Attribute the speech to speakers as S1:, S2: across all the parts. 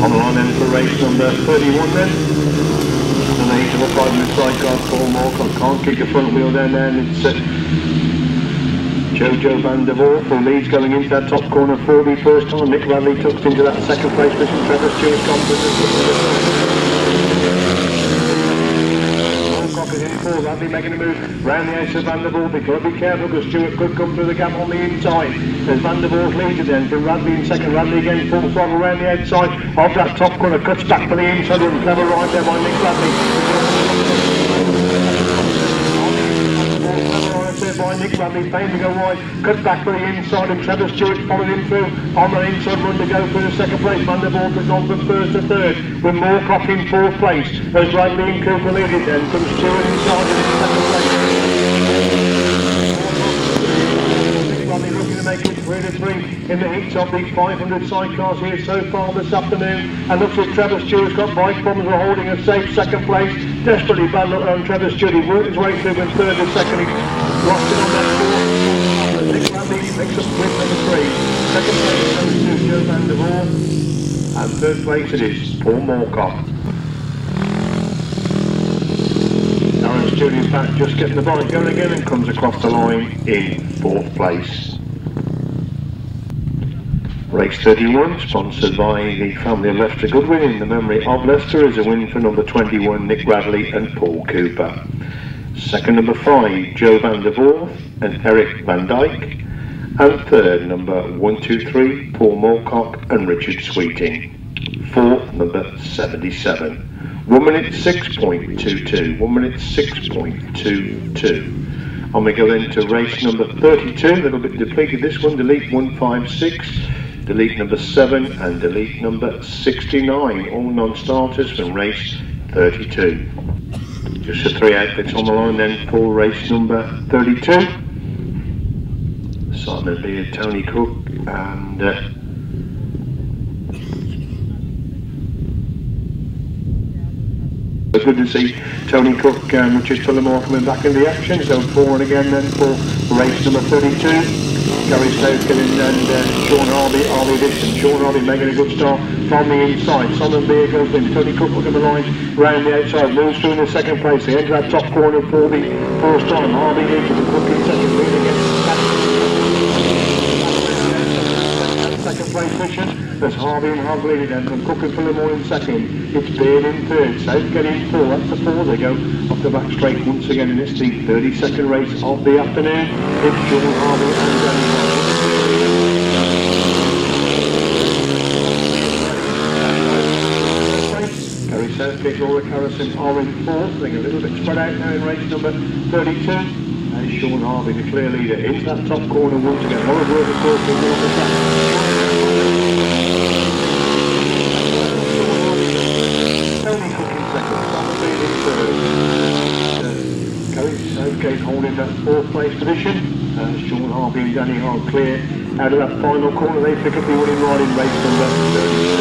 S1: On the line then for race number 31 then. And the heat of a 5-minute sidecar for Moorcock. Can't kick the front wheel down there, and it's Jojo van der Voort who leads going into that top corner for the first time. Nick Radley tucked into that second place position. Trevor Stewart confident. Is in for Radley making a move round the edge of Van der Voort. They've got to be careful because Stewart could come through the gap on the inside. There's Van der Voort leads it then from Radley in second. Radley again full throttle round the outside of that top corner, cuts back for the inside and clever ride there by Nick Radley. By Nick Radley, paying to go wide, cut back for the inside, and Trevor Stewart followed him through on the inside run to go for the second place. Van der Voort has on from first to third, with Moorcock in fourth place as Radley and Cooper lead it then from Stewart and Sargeant in second place. Radley looking to make it 3-3 in the heats of these 500 sidecars here so far this afternoon, and looks like Trevor Stewart's got bike problems. We're holding a safe second place. Desperately bad luck on Trevor Stewart. He worked his way through from third and second. He lost it on that four. Nick Radley picks up with number 3. Second place goes to Joe van der Voort, and third place it is Paul Moorcock. Aaron Stewart in fact just getting the bike going again and comes across the line in fourth place. Race 31, sponsored by the family of Leicester Goodwin in the memory of Leicester, is a win for number 21 Nick Radley and Paul Cooper. Second number 5 Joe van der Voort and Eric van Dijk, and third number 123 Paul Moorcock and Richard Sweeting. Fourth number 77. 1 minute 6.22. 1 minute 6.22. And we go into race number 32. A little bit depleted this one. Delete 156. Delete number 7 and delete number 69, all non-starters from race 32. Just the 3 outfits on the line then for race number 32. Simon Beard, Tony Cook and good to see Tony Cook and Richard Phillimore coming back in the action. So 4 and again then for race number 32. Gary Southgate and Sean Harvey Dixon. Sean Harvey making a good start from the inside. Simon Beard goes in. Tony Cook looking the line round the outside. Moves through in the second place. They enter that top corner for the first time. Harvey leads and Cook in second. Lead again. Second place position. There's Harvey and Hogg leading them. From Cook and Phillimore in second. It's Beard in third. Southgate in 4. That's the 4 they go off the back straight once again. And it's the 32nd race of the afternoon. It's Sean Harvey and Danny Hogg. Southgate, Laura Kerrison are in 4th, being a little bit spread out now in race number 32. And Sean Harvey, the clear leader, into that top corner once again. A lot of work of course for the track. Tony Cook in second, Simon Beard in third. Gary Southgate holding that 4th place position. Sean Harvey and Danny Hogg clear out of that final corner. They pick up the winning ride in race number 32.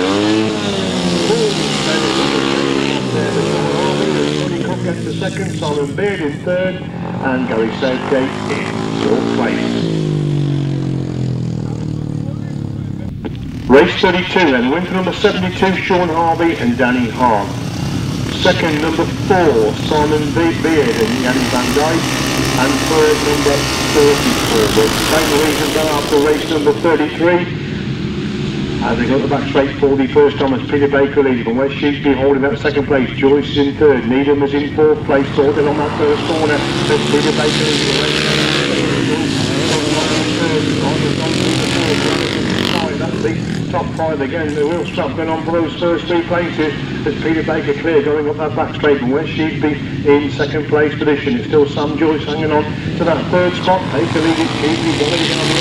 S1: Tony Cook gets the second, Simon Beard in third, and Gary Southgate in 4th place. Race 32 then, win for number 72, Sean Harvey and Danny Hogg. Second, number 4, Simon Beard and Yanni van Dijk, and third, number 34. The same reason done after race number 33. As they got the back straight for the first time as Peter Baker leading from West Sheepsby holding that second place. Joyce is in third. Needham is in 4th place. Sorted on that first corner. There's Peter Baker That's the top 5 again. The real stuff going on for those first 3 places. There's Peter Baker clear going up that back straight from West Sheepsby in second place position. It's still Sam Joyce hanging on to that third spot. Baker leading Sheepsby. One again on the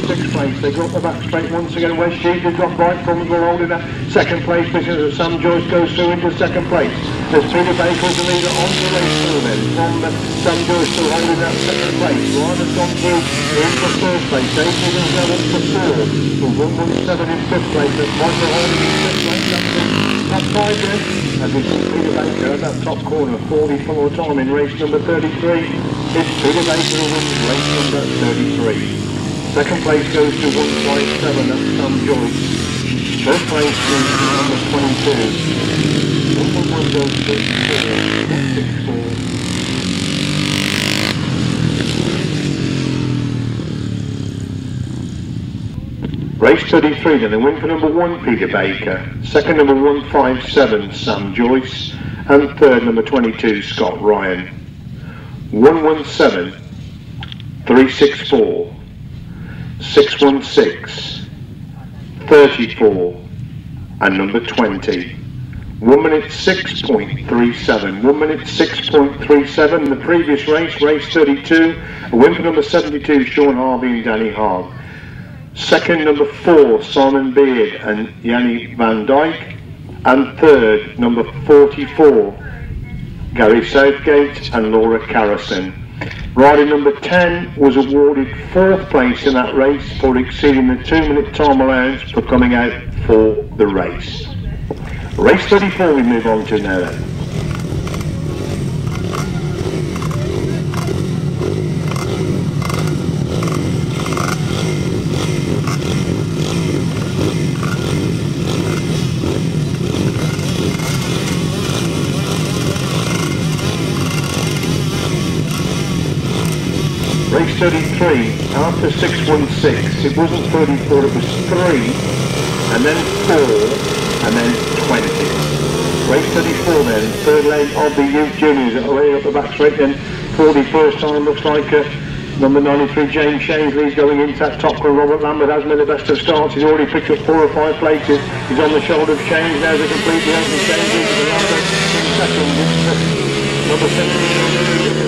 S1: Sixth place, they got the back straight once again. West Sheep, they've got bike problems, we're holding that second place position as Sam Joyce goes through into second place. There's Peter Baker as the leader on the race through then, from Sam Joyce still holding that second place. Ryan has gone through into first place, Dave Higgins now up to 4th, with 117 in 5th place, there's Michael holding in 5th place, that's the top 5 then. as we see Peter Baker at that top corner, 44 time in race number 33. It's Peter Baker who wins race number 33. Second place goes to 157, that's Sam Joyce. Third place goes to number 22. Number 1 goes to 164. Race 33, then the win for number 1, Peter Baker. Second, number 157, Sam Joyce. And third, number 22, Scott Ryan. 117, 364, 616, 34, and number 20. 1 minute 6.37. 1 minute 6.37. The previous race, race 32, a win for number 72, Sean Harvey and Danny Hogg. Second, number 4, Simon Beard and Yanni Van Dijk. And third, number 44, Gary Southgate and Laura Kerrison. Rider number 10 was awarded 4th place in that race for exceeding the 2-minute time allowance for coming out for the race. Race 34 we move on to now then. Race 33, after 616, it wasn't 34, it was 3, and then 4, and then 20. Race 34 then, third leg of the youth juniors, away up the back straight then, for the first time, looks like number 93, James Shanesley's going into that top corner. Robert Lambert has made the best of starts, he's already picked up 4 or 5 places, he's on the shoulder of Shanes now to complete the open change into the Lambert in second. Number 17,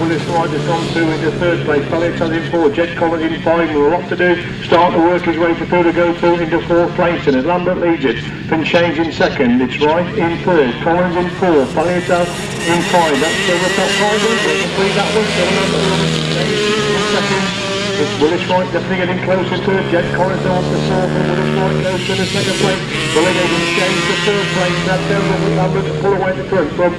S1: Willis Ryder's gone through into third place. Felix has in 4, Jet Collins in 5, with a lot to do. Start to work his way for third to go through into 4th place, and as Lambert leads it, Finchane's in second, it's Wright in third, Collins in 4, Palliatas in 5, that's still the top 5, we'll complete that one, so Lambert in second. It's Willis Wright definitely getting close in third, Jet Collins off the fourth, and Willis Wright goes to the second place, Willigan and Shane's the third place, that's down Robert Lambert to pull away the front from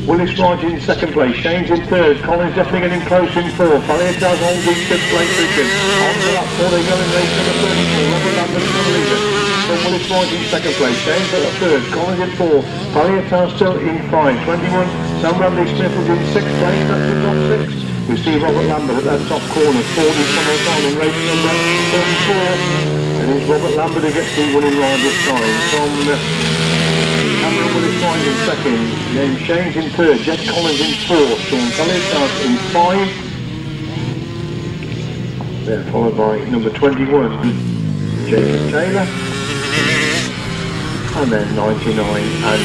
S1: Willis Wright in second place, Shane's in third, Collins definitely getting close in fourth, Palliatas holds in fifth place position, on to that four they go in race number 34, Robert Lambert is the leader, from Willis Wright in second place, Shane's at the third, Collins in fourth, Palliatas still in 5, 21, Sam Radley Smith is in sixth place, that's the top 6, we see Robert Lambert at that top corner, 40 time in race number 34, and it's Robert Lambert who gets the winning ride this time, from Cameron Willis Wright in second, James Shane's in third, Jet Collins in fourth, Sean Palliatas in 5, then followed by number 21, James Taylor, and then 99 and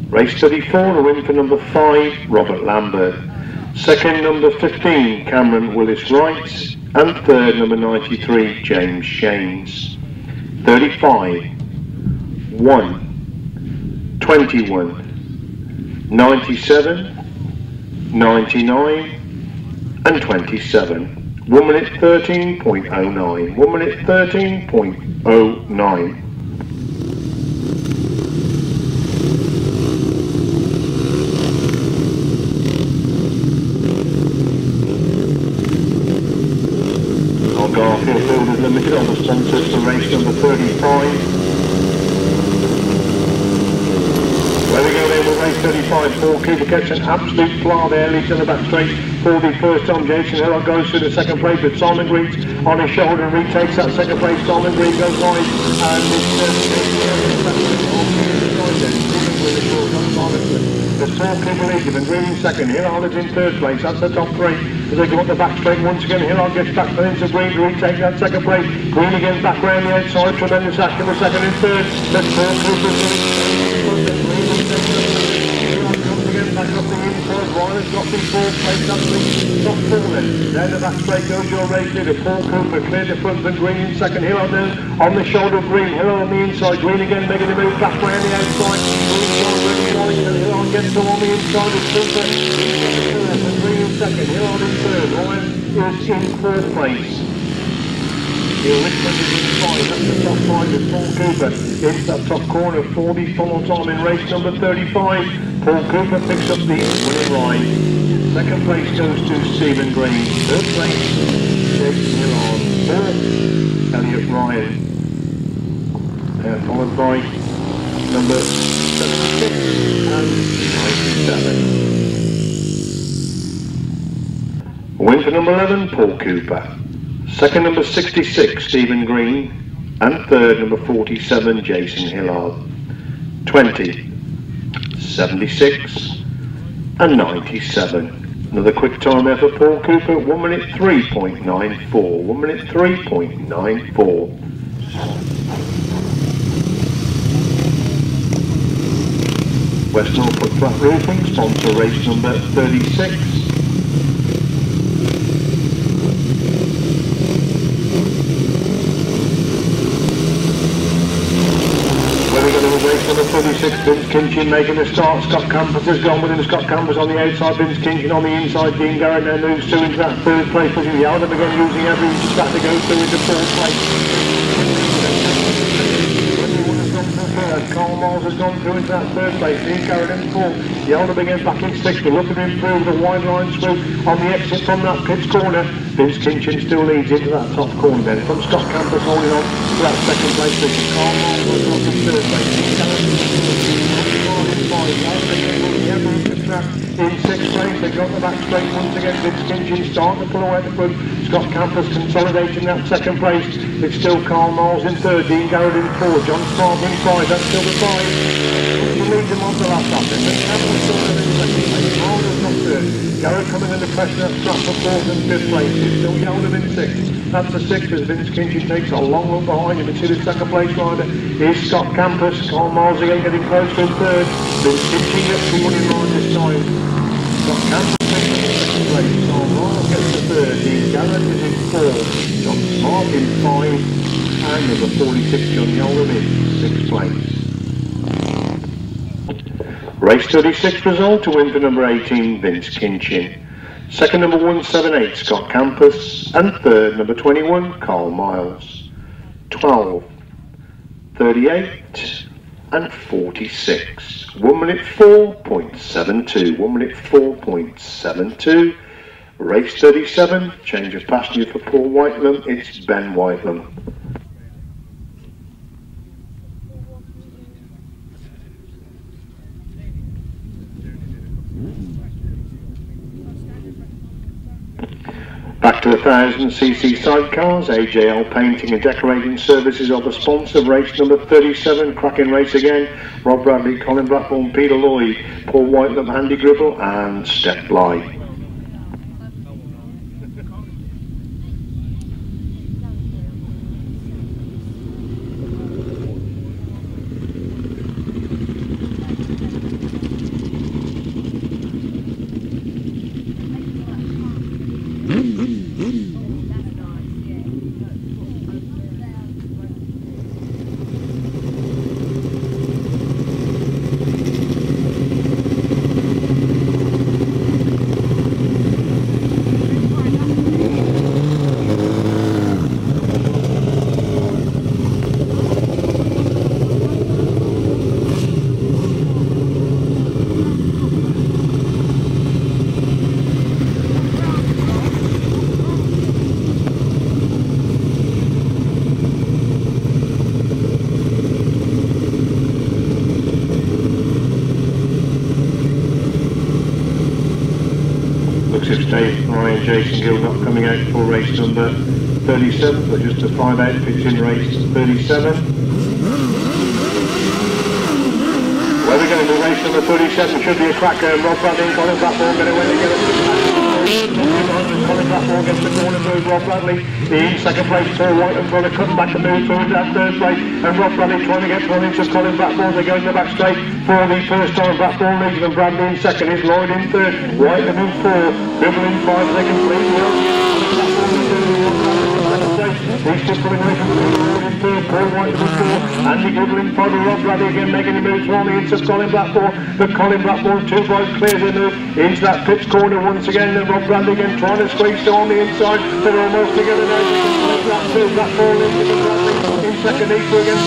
S1: 27. Race 34, a win for number 5, Robert Lambert. Second, number 15, Cameron Willis Wright. And third, number 93, James Shanes. 35, 1, 21, 97, 99, and 27. 1 minute 13.09. 1 minute 13.09. Garfield Builders Limited on the sponsors for race number 35. There we go then with race 35. Paul Cooper gets an absolute fly there, leads in the back straight for the first time. Jason Hilliard goes through the second place with Simon Green's on his shoulder and retakes that second place. Simon Green goes wide and it's Paul Cooper leads him and Green in second. Hilliard is in third place, that's the top 3. As they go up the back straight once again, Hilliard gets back into Green to retake that second place. Green again back round the outside, tremendous action for second and third. Let's Paul Cooper back up the inside, Ryan's got the 4th place, that's the top 4 then. Down the back straight goes your race leader, Paul Cooper, cleared the front and Green in second. Hilliard now on the shoulder of Green, Hilliard on the inside, Green again making a move back round the outside. Hilliard gets on the inside of Cooper, and Green in second, Hilliard in third, Ryan is in 4th place. Richmond is in 5, that's the top 5 with Paul Cooper. Into that top corner, 40 full time in race number 35. Paul Cooper picks up the winning ride. Second place goes to Stephen Green. Third place, Jason Hilliard. Fourth, Elliot Ryan. Followed by number 76 and 97. Win for number 11, Paul Cooper. Second, number 66, Stephen Green. And third, number 47, Jason Hilliard. 20, 76 and 97. Another quick time there for Paul Cooper, 1 minute 3.94. 1 minute 3.94. West Norfolk Flat Roofing sponsor race number 36. Race number 36, Vince Kinchin making a start. Scott Campos has gone with him. Scott Campos on the outside, Vince Kinchin on the inside. Dean Garrod now moves through into that third place, pushing Yeldham again, using every strat to go through into fourth place. Carl Miles has gone through into that third place. Dean Garrod in fourth. Yeldham again back in sixth. We're looking to improve the wide line swoop on the exit from that pit's corner. Vince Kinchin still leads into that top corner then. From Scott Campos holding on to that second place position. Carl Miles was up in third place. In sixth place, they've got the back straight once again. Vince Kinchin starting to pull away at the front. Scott Campos consolidating that second place. It's still Carl Miles in third, Dean Garrod in fourth, John Smart in five, that's still the five. He leads him on the last lap then. Campos still in second place, Miles is not third. Garrod coming under pressure at strap for fourth and fifth place. It's still Yeldham in sixth. That's the sixth as Vince Kinchin takes a long look behind him. You can see the second place rider is Scott Campos. Carl Miles again getting close to third. Vince Kinchin gets the winning ride this time. Scott Campos takes the second place. Carl Miles gets the third. Dean Garrod is in fourth. John Smart in five. And number 46 John Yeldham in sixth place. Race 36 result to win for number 18 Vince Kinchin. Second, number 178, Scott Campos. And third, number 21, Carl Miles. 12, 38 and 46. 1 minute 4.72. 1 minute 4.72. Race 37, change of passenger for Paul Whitelam. It's Ben Whitelam. Back to the 1000cc sidecars. AJL Painting and Decorating Services are the sponsor of race number 37. Cracking race again. Rob Radley, Colin Blackburn, Peter Lloyd, Paul Whitelam, Andy Gribble and Steph Bly. Dave, Bryan, Jason Gill not coming out for race number 37, but just a 5-out pitch in race 37. Where we're going to do race number 37 should be a cracker. Rob Bradley and Colin Blackburn going to win together. Colin Blackburn gets the corner move. Rob Bradley in second place. Paul Whitelam trying to cut back the move towards that third place. And Rob Bradley trying to get one into Colin Blackburn. They go in the back straight for the first time. Blackburn leads them. Bradley in second. Is Lloyd in third. Whitelam in fourth. Gribble in five. They complete the He's still coming away from Lloyd in third. Paul Whitelam in fourth. Andy Gribble in five. Rob Bradley again making the move on the into Colin Blackburn. But Colin Blackburn two boys clears the move into that pitch corner once again. Then Rob Bradley again trying to squeeze on the inside. They're almost together now. Blackmore in second, Easter again,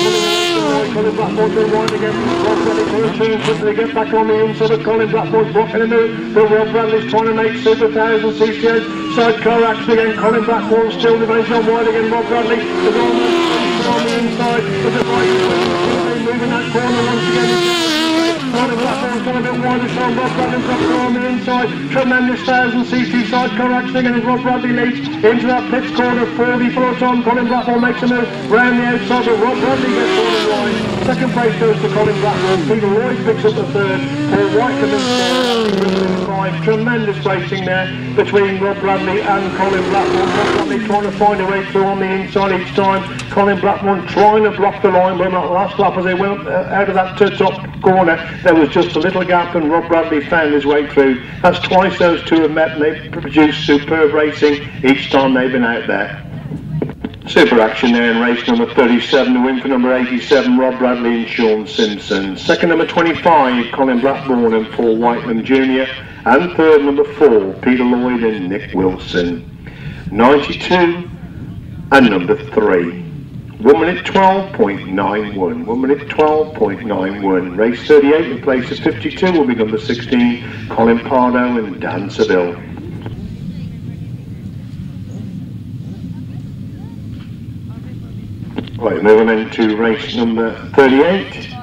S1: Colin Blackmore to wide again, Rob Bradley to return quickly, get back on the inside of Colin Blackmore's blocking a move, but Rob Bradley's trying to make super 1000 CCS, sidecar action again, Colin Blackmore still the base on wide again, Rob Bradley, the Dolman on the inside, with the right, moving that corner once again, Colin Blackmore's gone a bit wider, so Rob Bradley's on the inside, tremendous 1000cc sidecar action again as Rob Bradley leads into that pits corner, 40 for a time, Colin Blackmore makes a move round the outside, but Rob Bradley gets on the line, second place goes to Colin Blackmore, Peter Lloyd picks up the third, Paul Whittaker in five, tremendous racing there between Rob Bradley and Colin Blackmore, Rob Bradley trying to find a way through on the inside each time, Colin Blackmore trying to block the line, but on that last lap as they went out of that top corner, there was just a little gap and Rob Bradley found his way through. That's twice those two have met and they've produced superb racing each time they've been out there. Super action there in race number 37, the win for number 87, Rob Bradley and Sean Simpson. Second number 25, Colin Blackburn and Paul Whiteman Jr. And third number 4, Peter Lloyd and Nick Wilson. 92 and number 3. 1 minute 12.91. 1 minute 12.91. Race 38 in place of 52 will be number 16, Colin Pardo and Dan Seville. Right, moving into race number 38.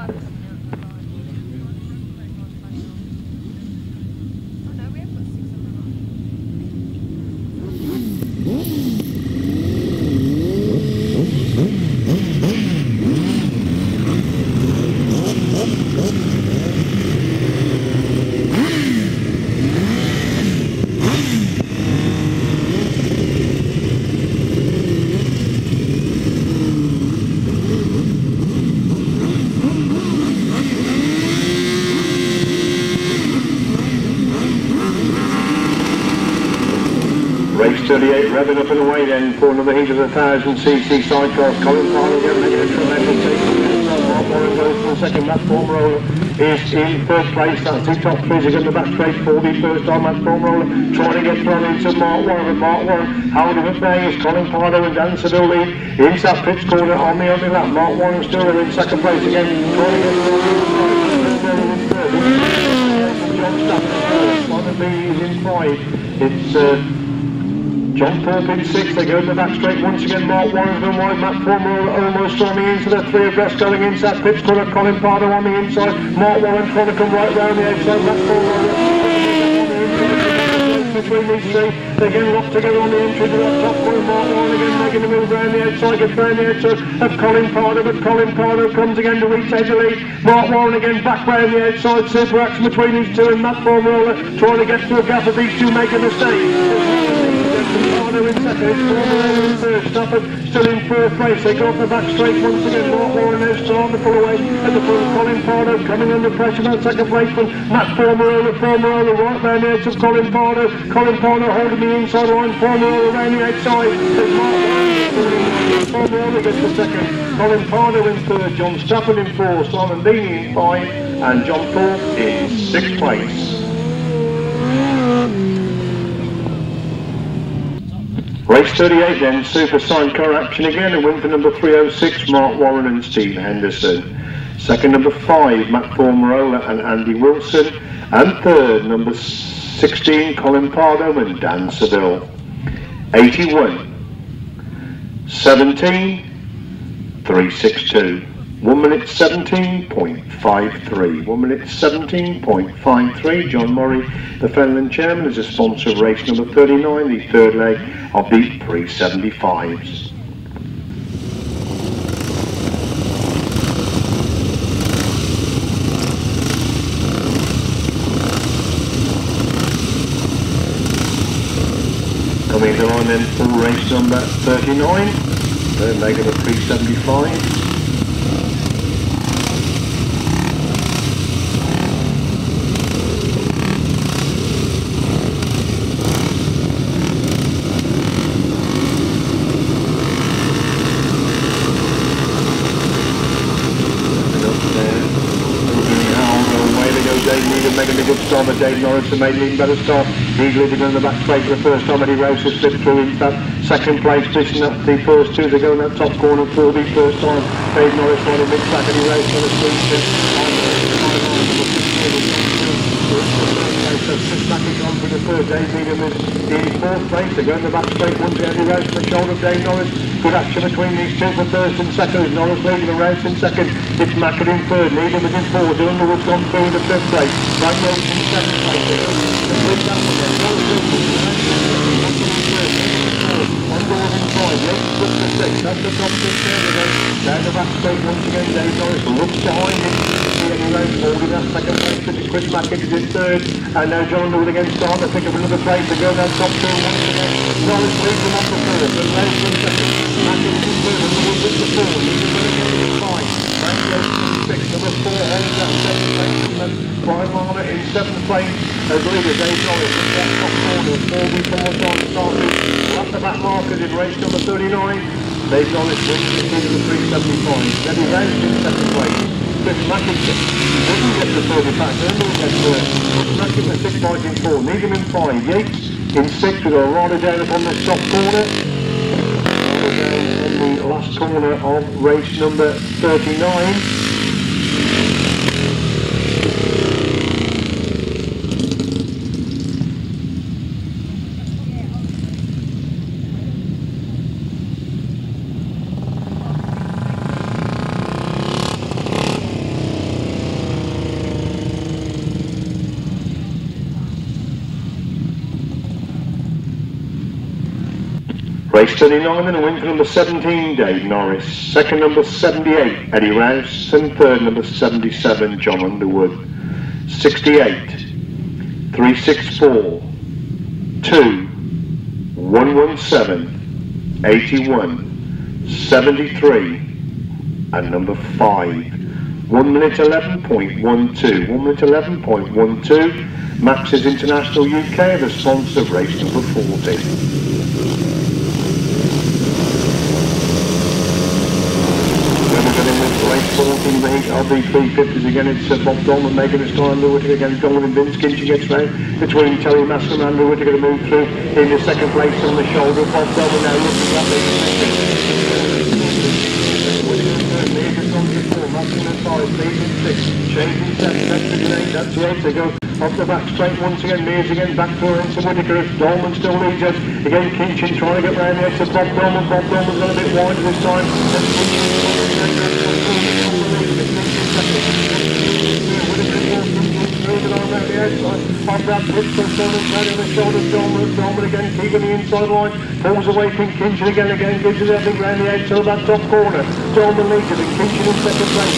S1: Race 38 revving up and away then for another heat of the 1000cc sidecars. Colin Pardo again making a tremendous take. Mark Warren goes for the second. Matt Formroller is in third place. That's two top threes again the back straight for the first time. Matt Formroller trying to get thrown into Mark Warren, but Mark Warren holding up there is Colin Pardo and Dan Seville lead into that pitch corner on the opening lap. Mark Warren still in second place again, trying to get thrown in third. John Stafford on the Mears in 5. It's John Thorpe in 6, they go in the back straight once again, Mark Warren's been wide, Matt Formroller almost on the inside, 3 abreast going inside, pitch corner, Colin Pardo on the inside, Mark Warren trying to come right round the outside, Matt Formroller between these three, they're getting locked together on the entry to that top corner, Mark Warren again making a move round the outside, gets round the outside of Colin Pardo, but Colin Pardo comes again to retake the lead, Mark Warren again back round the outside, super action between these two and Matt Formroller trying to get through a gap of these two make a mistake. Pardo in second, it's Formroller in third, Stafford still in fourth place, they go off the back straight once again, Mark Warren now starting to pull away at the front, Colin Pardo coming under pressure, that second place from Matt Formroller right round the edge of Colin Pardo holding the inside line, Formroller around the outside, there's Mark Warren, Formroller gets the second, Colin Pardo in third, John Stafford in fourth, Simon Beanie in 5, and John Thorpe in 6th place. Race 38 then, super sidecar action again, a win for number 306, Mark Warren and Steve Henderson. Second, number 5, Matt Formroller and Andy Wilson. And third, number 16, Colin Pardo and Dan Seville. 81, 17, 362. 1 minute 17.53. 1 minute 17.53. John Murray, the Fenland chairman, is a sponsor of race number 39, the third leg of the 375s. Coming along then for race number 39, third leg of the 375s. Making a good start, but Dave Norris made an even better start. Eagerly begun the back straight for the first time, and he rose to slip through into that Second place, pushing up the first two to go in that top corner for the first time. Dave Norris on a mid-track and he raced on a screen. Back on for the third. Dave Needham is in fourth place. They go in the back straight once again. He raced the shoulder of Dave Norris. Good action between these two for first and second. Is Norris leading the race in second. It's Mackett in third. Needham is in fourth. Underwood's gone through in the fifth place. Right Roach in second place. Underwood in five. Late to the six. That's the top six there. Down the back straight once again. Dave Norris looks behind him. Holding that second place, because Chris Mackett is in third, and now John Underwood against Start. They pick up another place to go down top two once again. Norris leads them off the first, and Ray's in second. Mackett is in third, Underwood with the four. He's in five. Ray's in six, number four holds that seventh place, and Bryan in seventh place as leader. Dave Norris in that top corner, 44 time started. At the back markers in race number 39. Dave Norris wins the 375. Debbie Ray's in second place. Chris Mackett doesn't get the 30 pack, Underwood gets first. Mackett with 6 points in 4, Needham in 5, Yates in 6, we've got Ryder down upon this top corner. Ryder down on the last corner of race number 39. Race 39 and a win for number 17, Dave Norris. Second, number 78, Eddie Rouse. And third, number 77, John Underwood. 68, 364, 2, 117, 81, 73, and number 5. 1 minute 11.12. 1 minute 11.12. Max's International UK, the sponsor of race number 40. Race 14 mate of the 350s again. It's Bob Dolman making a start. Whittaker against Dolman and Vince. Kinchin gets round between Teri, Massingham and Whittaker to move through in the second place on the shoulder. Bob Dolman now looking at the Whittaker in third. Mears has gone to 4. Massingham in 5. Pease in 6. Shades in 7. That's the 8. That's the 8. They go off the back straight once again. Mears again back through into Whittaker as Dolman still leads us. Again Kinchin trying to get round the edge of Bob Dolman. Bob Dolman's got a bit wider this time. And on that Bristol Simmons right on the shoulder, Dolman again keeping the inside line, pulls away from Kinchin again, gives it everything round the edge till that top corner. Dolman leads it, and Kinchin in second place.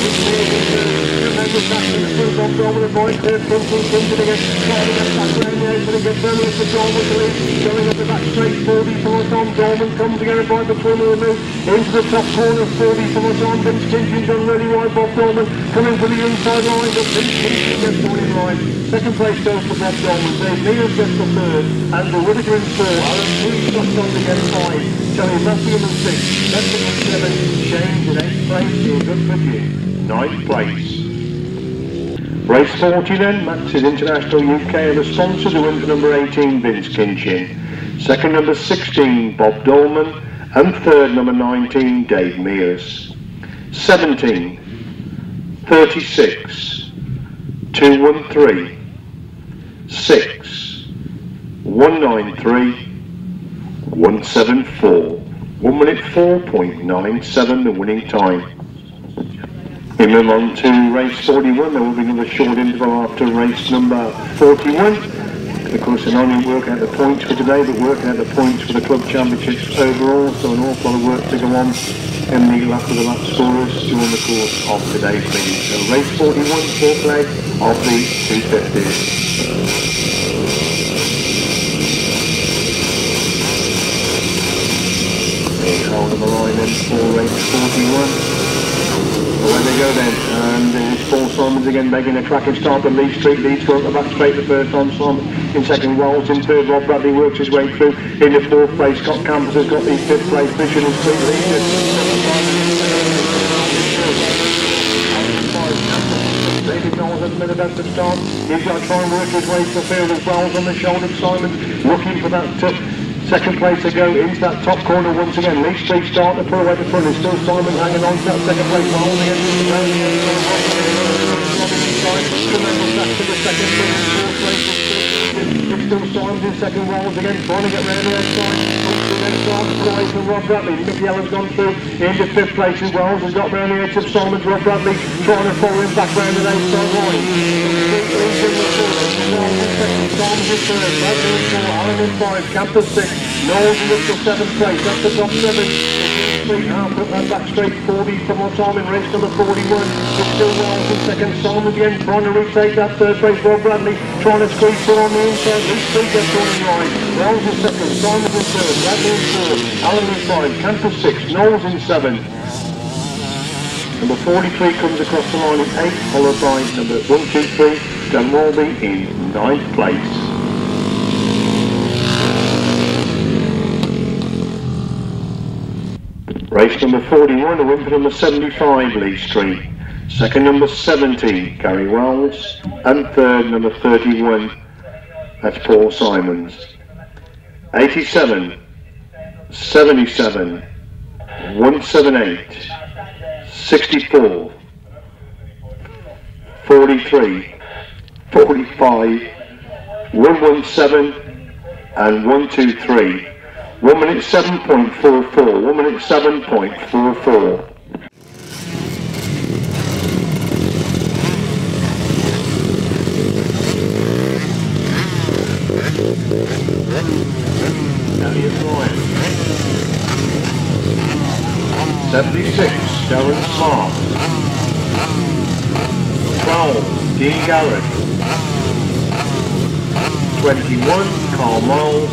S1: Remember back to the front of Dolman and Boyd, Kinchin again, trying to get back round the edge, but it gets early for Dolman to lead, going up the back straight, 40 for us on. Dolman comes again and Boyd between the move into the top corner, 40 for us on. Vince Kinchin's on really wide, Bob Dolman coming for the inside line, but Vince Kinchin gets the winning line. Second place goes for Bob Dolman. Dave Mears gets the third. Andrew Whittaker in 4. Aaron Pease just on to get 5. Teri Massingham in 6. Massingham in 7. James in 8th place. You're good for you. 9th place. Race 40 then. Max's International UK are the sponsors. The win for number 18, Vince Kinchin. Second, number 16, Bob Dolman. And third, number 19, Dave Mears. 17, 36, 213, 6, 193, 174. 1 minute 4.97 the winning time. We move on to race 41. There will be another short interval after race number 41. Of course, they're not only working out the points for today, but working out the points for the club championships overall. So an awful lot of work to go on in the lap of the lap scorers during the course of today's meeting. So race 41, fourth leg of the 250s. Hold on the line then for race 41. Away they go then, and it's Paul Simons again making a cracking start. The Lee Street leads going the back straight the first time. Simon in second, Wells in third. Rob Radley works his way through in the fourth place. Scott Campos has got the fifth place. Mission and Street leaders. David Knowles has made a best of start. He's got to try and work his way to the field as Wells on the shoulder. Simon looking for that Second place to go into that top corner once again. Lee Street start to pull away the front. It's still Simon hanging on to that second place. Holding it to the ground. Tremendous back to the second place. Fourth place. It's still Simon in second. Rolls again. Trying to get round the outside. Then starts to pull away from Rob Bradley. Mickey Allen's gone through into fifth place as Wells and got round the edge of Simon's. Rob Bradley trying to follow him back round the outside line. Simon's in third. Bradley in four. Allen in five. Campos six. Knowles in the seventh place. That's the top seven. Now put that back straight 40 for more time in race number 41. It's still Wells in second. Simon again trying to retake that third place. Rob Bradley trying to squeeze through on the inside. Lee Street gets on in line. Wells in second. Simon in third. Bradley in four. Allen in five. Campos six. Knowles in seven. Number 43 comes across the line in 8, followed by number 123, Dunwalby in 9th place. Race number 41, a win for number 75, Lee Street. Second, number 70, Gary Wells. And third, number 31, that's Paul Simons. 87, 77, 178. 64, 43, 45, 117 and 123. 1 minute 7.44, 1 minute 7.44. Elliot Bryan. 76, Darren Smart. 12, Dean Garrod. 21, Carl Miles.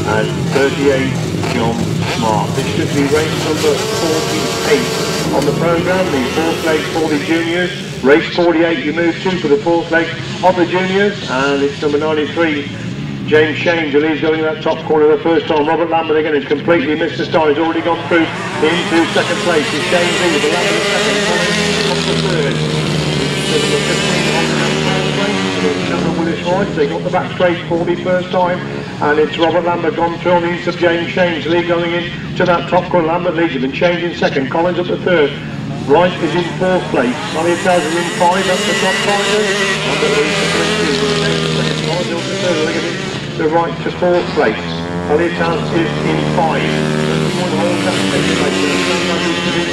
S1: And 38, John Smart. This should be race number 48 on the programme, the fourth leg for the juniors. Race 48 you move to for the fourth leg of the juniors, and it's number 93, James Shanes, and he's going in that top corner the first time. Robert Lambert again has completely missed the start. He's already gone through into second place. It's James Lee with the Lambert second, up to third. It's number 15 on the first place. It's number Willis Wright. They got the back straight for the first time. And it's Robert Lambert gone through on the east of James Shanes. Lee going in to that top corner. Lambert leads him and Shanes in second. Collins up to third. Wright is in fourth place. Hilliard is in five up the top five. Lambert leads the second. Collins up to third. The right to fourth place. Hilliard is in five.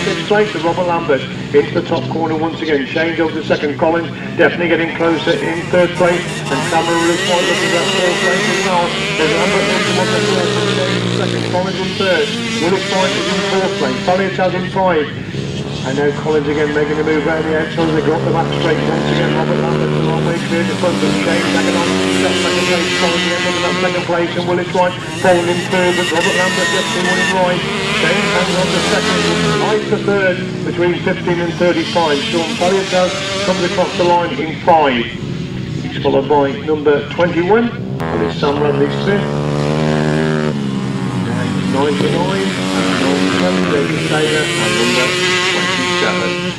S1: Sixth place to Robert Lambert into the top corner once again. Shanes over to second. Collins definitely getting closer in third place. And Cameron is right up to that fourth place as well. There's Lambert into one the fourth and Shanes in second. Collins in third. Willis Wright is in fourth place. Hilliard in five. And now Collins again making a move around the outside. They got the back straight once again. Robert Lambert the long way clear to front of Shanes hanging on. That second place. Collins again under that second place. And Willis Wright falling in third. But Robert Lambert just in winning right. Shanes hanging on to second. Right to third between 15 and 35. Sean Hilliard comes across the line in 5. He's followed by number 21. And it's Sam Radley Smith. 99. And David Taylor and number 27.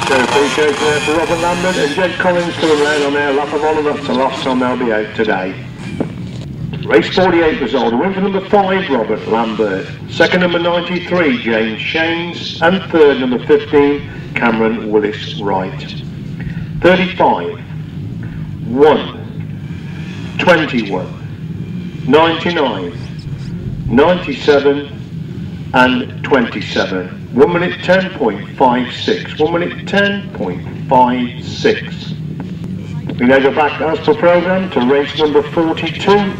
S1: So appreciation there for Robert Lambert and Jed Collins coming round on their lap of honour. That's the last time they'll be out today. Race 48 result, a win for number 5, Robert Lambert. Second, number 93, James Shanes. And third, number 15, Cameron Willis Wright. 35, 1, 21, 99, 97 and 27. 1 minute 10.56. 1 minute 10.56. We now go back as per programme to race number 42.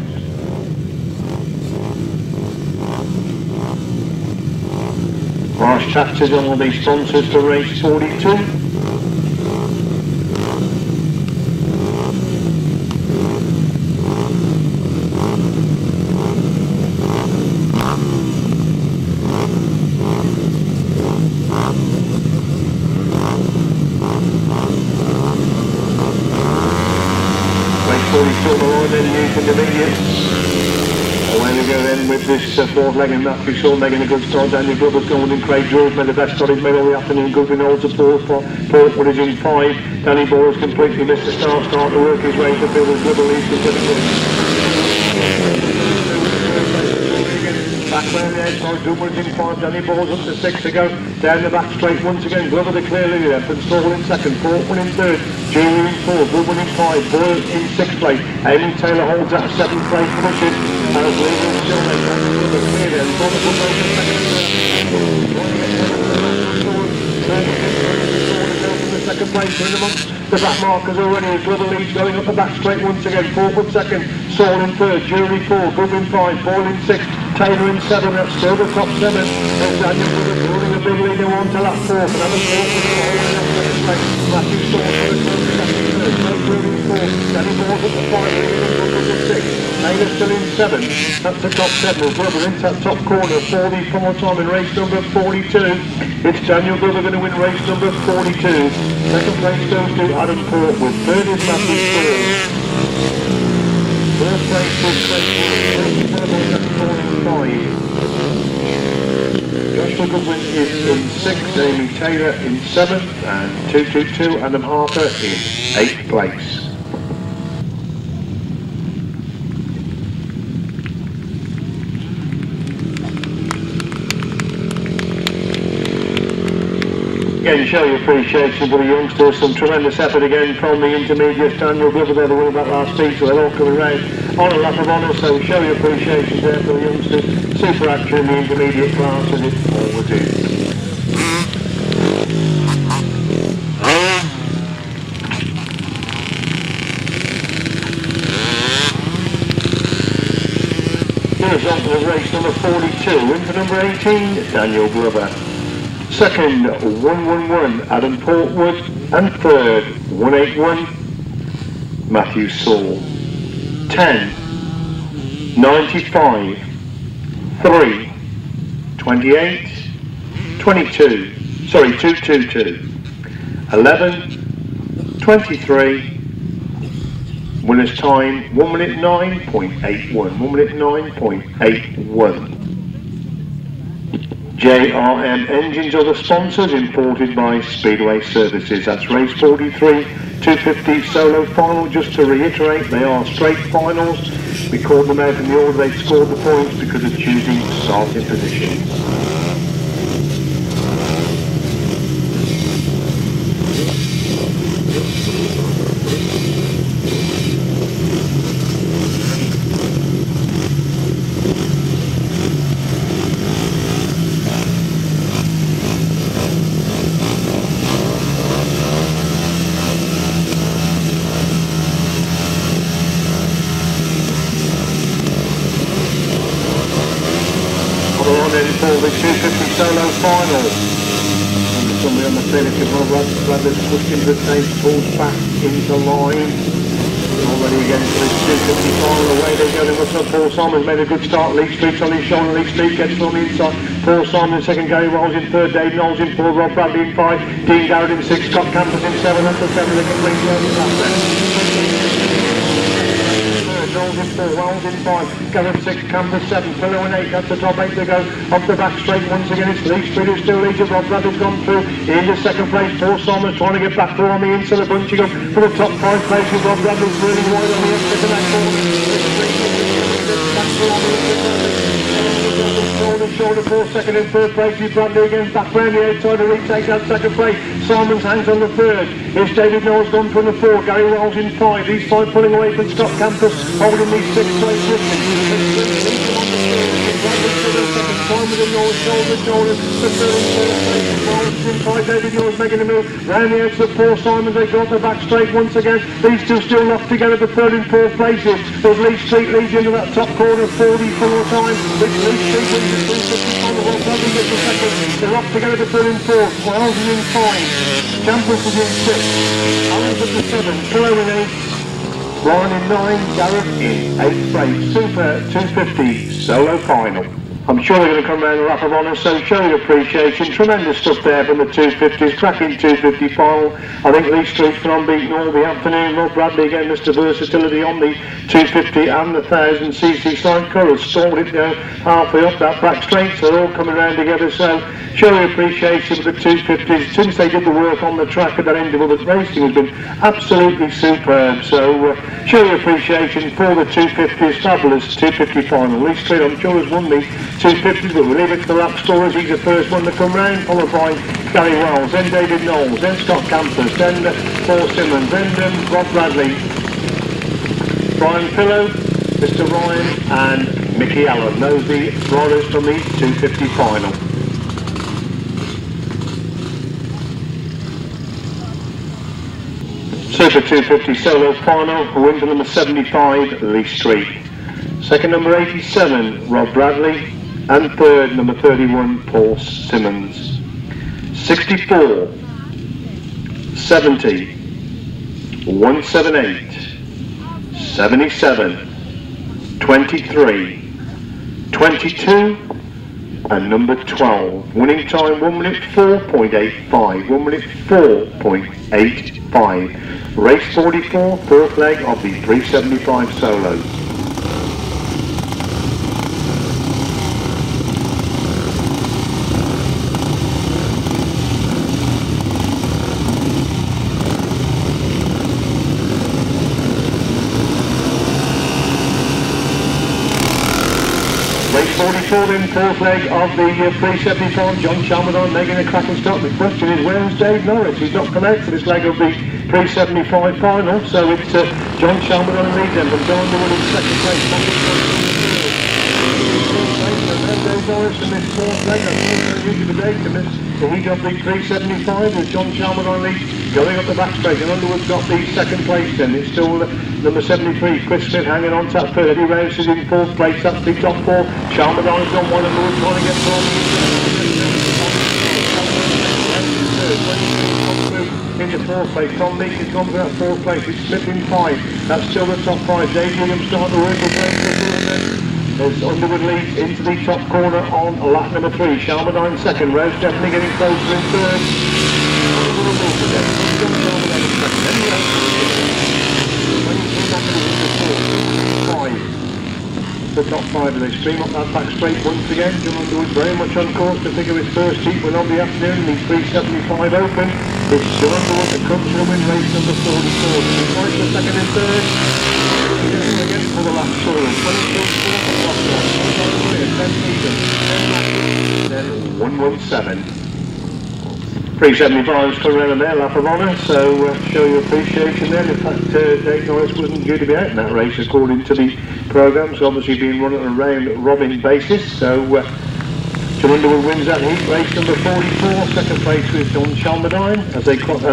S1: Marsh taxes on all the sponsors for race 42. Race 42 on the line, then used intermediates. Away we go then with this fourth leg and that. We saw making a good start. Daniel Glover's going in. Craig Drew's made the best start he's made all the afternoon. Good with Knowles at 4 spot. Portwood is in 5. Danny Boyle's completely missed the start to work his way to field as Glover leads the back round the outside, Dolman's in 5, Danny Boyle's up to 6 to go. Down the back straight once again, Glover the clear leader, and Stall in 2nd, Portwood in 3rd, Julie in 4, Dolman in 5, Boyle in 6th place, Amy Taylor holds that 7th place, pushes, and as leader is still there, Glover clear there, Glover good place in 2nd, second place in amongst the back markers already as Glover leads going up the back straight once again. Portwood 2nd, Saul in 3rd, Jury 4, Glover in 5, Boyle in 6th, Taylor in 7, that's still the top 7. There's Daniel Glover holding a big leader on to lap 4, another Portwood in 5, Matthew Saul in 3rd, Danny Moore's at the 5, Glover at 6, Taylor still in 7, that's the top 7. Glover into that top corner, 44 time in race number 42. It's Daniel Glover going to win race number 42. Second place goes to Adam Portwood. 3rd is Matthew Saul. First place is Phillimore, 5. Joshua Goodwin is in 6th, Amy Taylor in 7th, and 222 Adam Harper in 8th place. Again, show your appreciation for the youngsters. Some tremendous effort again from the intermediates. Daniel Glover there, the winner that last speed, so they're all coming round on a lap of honour. So show your appreciation there for the youngsters. Super action in the intermediate class, and it's forward in. Here's on to race number 42. In for number 18, Daniel Glover. 2nd, 111, Adam Portwood, and 3rd, 181, Matthew Saul. 10, 95, 3, 28, 22, sorry, 222, 11, 23, winner's time, 1 minute 9.81, 1 minute 9.81. JRM Engines are the sponsors, imported by Speedway Services. That's race 43, 250 solo final. Just to reiterate, they are straight finals. We called them out in the order they scored the points because of choosing starting position. For the 250 solo final. And somebody on the finish of Radley pushed into the tape, pulls back into line. Already again for this 250 final. Away they go. They must have Paul Simon's made a good start. Lee Street's on his shoulder. Lee Street gets from the inside. Paul Simon in 2nd, Gary Wells in 3rd, Dave Knowles in 4, Rob Bradley in 5, Dean Garrod in 6, Scott Campos in 7, that's the 7 they can bring to over that then. Knowles in 4, Wells in 5, Garrod 6, Campos 7, Phillimore in 8, that's the top 8 to go. Off the back straight once again, it's Lee Street who still leads it. Rob Bradley's gone through into 2nd place. Paul Simon's trying to get back through on the inside, a bunching up for the top 5 places. Rob Bradley's really wide on the exit of that corner. Shoulder for 2nd and 3rd place. He's Bradley again back round the outside to retake that 2nd place. Simons hangs on the 3rd. Here's David Knowles gone from the 4. Gary Wells in 5. These 5 pulling away from Scott Campos, holding these 6th place with him. Simons and Knowles shoulder to shoulder. The 3rd and 4th place. Wells in 5. David Knowles making a move round the outside of Paul Simons. They got the back straight once again. These two still locked together, the 3rd and 4th places. There's Lee Street leads into that top corner 44 times. It's Lee Street wins the 350 final. Well, Bradley gets the 2nd. They're locked together, the 3rd and 4th. Wells is in 5. Campos is in 6. Harland at the 7. Pillow in 8. Bryan in 9. Garrod in 8th place. Super 250 solo final. I'm sure they're going to come round the lap of honour, so show your appreciation. Tremendous stuff there from the 250s, cracking 250 final. I think Lee Street's been unbeaten all the afternoon. Rob Radley again, Mr. Versatility on the 250 and the 1000cc Sidecar has stalled it now halfway up that back straight, so they're all coming round together. So show your appreciation for the 250s. Since they did the work on the track at that interval, the racing has been absolutely superb. So show your appreciation for the 250s, fabulous 250 final. Lee Street, I'm sure, has won the 250s, but we'll leave it to the lap scorers. He's the first one to come round, followed by Gary Wells, then David Knowles, then Scott Campos, then Paul Simmons, then Rob Radley, Brian Pillow, Mr. Ryan and Mickey Allen. Those are the riders from the 250 final. Super 250 solo final, win for number 75, Lee Street. Second, number 87, Rob Bradley. And third, number 31, Paul Simmons. 64, 70, 178, 77, 23, 22, and number 12. Winning time 1 minute 4.85. 1 minute 4.85. Race 44, fourth leg of the 375 solos. In fourth leg of the 375, John Chalmerdine making a cracking start. The question is, where is Dave Norris? He's not come out for this leg of the 375 final, so it's John Chalmerdine leads them from John Underwood in second place. Dave Norris in this fourth leg. That's also usually the day to miss the heat of the 375 with John Chalmerdine leads going up the back straight, and Underwood's got the second place then. It's still number 73, Chris Smith hanging on to that third. Eddie Rouse is in fourth place, that's the top four. Chalmerdine's on one, Underwood trying to get into fourth place. Tom Meek has gone for that fourth place. It's Smith in five. That's still the top five. Dave Williams starting to work as Underwood leads into the top corner on lap number 3. Chalmerdine second. Rouse definitely getting closer in third. The top five of the stream up that back straight once again. John Underwood very much on course to figure his first heat win of the afternoon, the 375 Open. It's John Underwood that comes to win race number 44. He's right for second and third. Again for the last score. 22 then 117. 375's come around in their lap of honour, so show your appreciation there. In fact, Dave Norris wasn't due to be out in that race according to the programme, so obviously being run on a round-robin basis. So John Underwood wins that heat, race number 44. Second place with John Chalmerdine as they come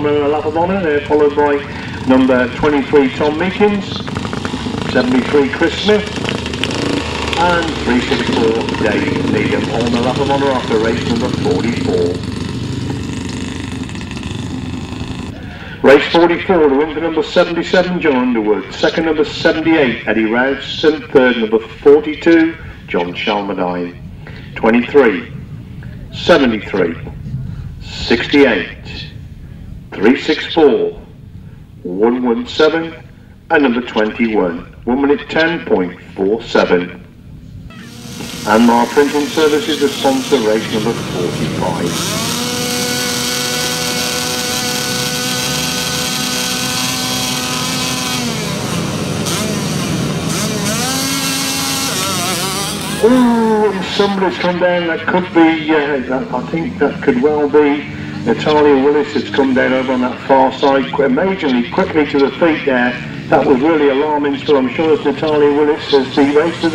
S1: around a lap of honour. They're followed by number 23 Tom Meekins, 73 Chris Smith, and 364 Dave Needham on the lap of honour after race number 44. Race 44, the win for number 77, John Underwood. Second, number 78, Eddie Rouse. And third, number 42, John Chalmerdine. 23, 73, 68, 364, 117, and number 21. 1 minute 10.47. And Mar Printing Services, the sponsor, race number 45. Oh, somebody's come down. That could be, I think that could well be Natalia Willis that's come down over on that far side, amazingly quickly to the feet there. That was really alarming, so I'm sure it's Natalia Willis as the racing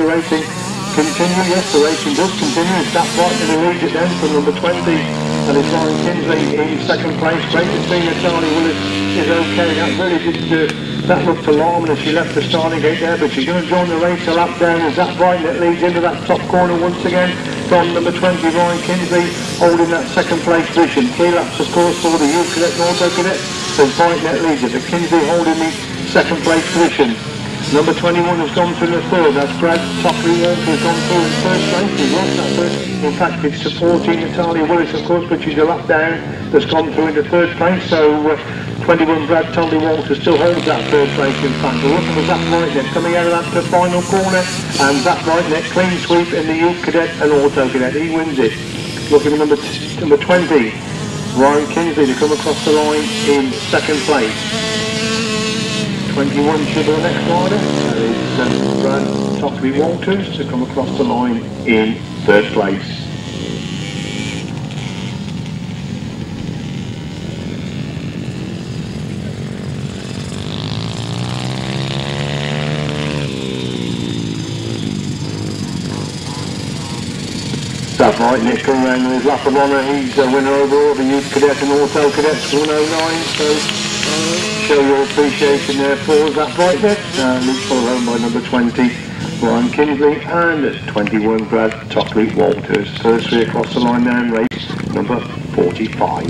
S1: continue. Yes, the racing does continue. It's that right in the lead it then from number 20, and it's Ryan Kinsley in second place. Great to see Natalia Willis is okay. That really did that looked alarming as she left the starting gate there, but she's going to join the race a lap down as that Bryan that leads into that top corner once again from number 20, Ryan Kinsley, holding that second place position. 3 laps of course for the youth cadet and auto cadet as Bryan that leads it, but Kinsley holding the second place position. Number 21 has gone through the third. That's Brad Tockley has gone through in first place. He's lost that first. In fact, it's supporting Natalia Willis, of course, but she's a lap down. That's gone through into third place. So 21 Brad Tockley Walters still holds that third place. In fact, we're looking at Zach Rightneck coming out of that final corner, and Zach Rightneck clean sweep in the youth cadet and auto cadet. He wins it. Looking at number 20, Ryan Kinsley to come across the line in second place. 21 should be the next rider. That is Brad Tockley Walters to come across the line in third place. That's right, Nick coming around with his lap of honour. He's a winner overall, the youth cadet and auto cadets 109. So show your appreciation there for that right, Nick. Luke's followed home by number 20, Ryan Kinsley, and 21 Brad Tockley Walters. First three across the line now in race number 45.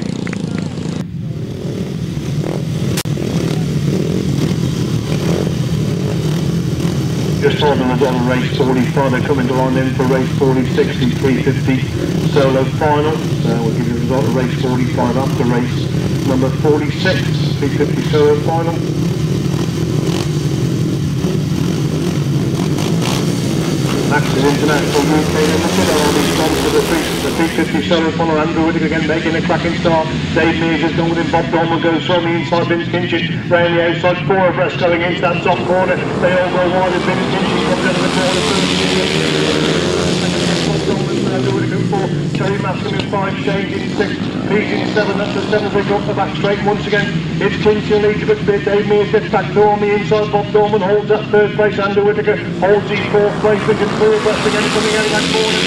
S1: Just on the on race 45, they're coming to line then for race 46, the 350 solo final. We'll give you the result of race 45 after race number 46, 350 solo final. Max is International UK Limited, are the sponsor of the 350 solo final. Andrew Whittaker again making a cracking start. Dave Mears has gone with him. Bob Dolman goes from the inside. Vince Kinchin round the outside. Four abreast going into that top corner. They all go wide as Vince Kinchin comes out of the corner. Bob Dolman, Andrew Whittaker 4. Teri in 5. Shane in 6. Pease in 7. That's the 7th they got the back straight. Once again, it's Kinchin leads a bit. Dave Mears gets back to on the inside. Bob Dolman holds that third place. Andrew Whittaker holds his fourth place. Four abreast again coming out of that corner.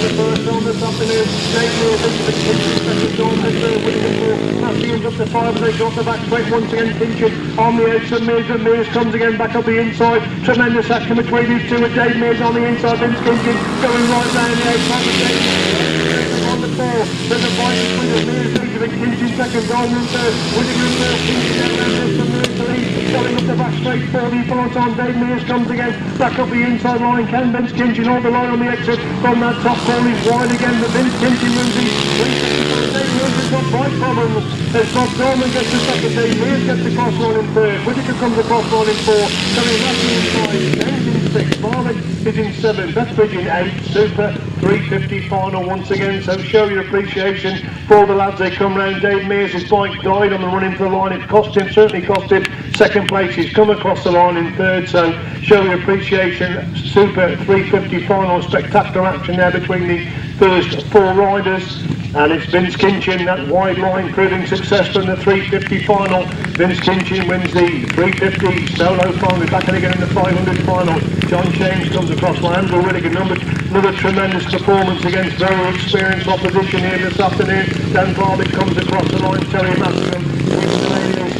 S1: The first on this afternoon, Dave Mears into the Kinchin, second on the Whittaker 4, Massingham's up to 5, and they got the back straight once again. Kinchin on the outside, Mears, and Mears comes again back up the inside. Tremendous action between these two, with Dave Mears on the inside, Vince Kinchin going right down the outside of Dave Mears on the 4. There's a fight between the Mears leads of Kinchin second, Dolman third, Whittaker first, Kinchin down there, there's some Mears to lead, going up the back straight for the front on. Dave Mears comes again, back up the inside line. Can Vince Kinchin hold the line on the exit from that top corner? He's wide again, but Vince Kinchin wins the 350. Dave Mears has got right problems as Bob Dolman gets the second. Dave Mears gets the cross line in third. Whittaker comes across line in 4. Coming Radley in 5. James in 6. Berwick is in 7. Betteridge in 8. Super 350 final once again. So show your appreciation for all the lads. They come round. Dave Mears' his bike died on the run into the line. It cost him, certainly cost him second place. He's come across the line in third. So show your appreciation. Super 350 final. Spectacular action there between the first 4 riders. And it's Vince Kinchin, that wide line proving successful in the 350 final. Vince Kinchin wins the 350 solo final, back in again in the 500 final. John James comes across by Andrew Whittaker. Another tremendous performance against very experienced opposition here this afternoon. Dan Harvey comes across the line. Teri Massingham wins the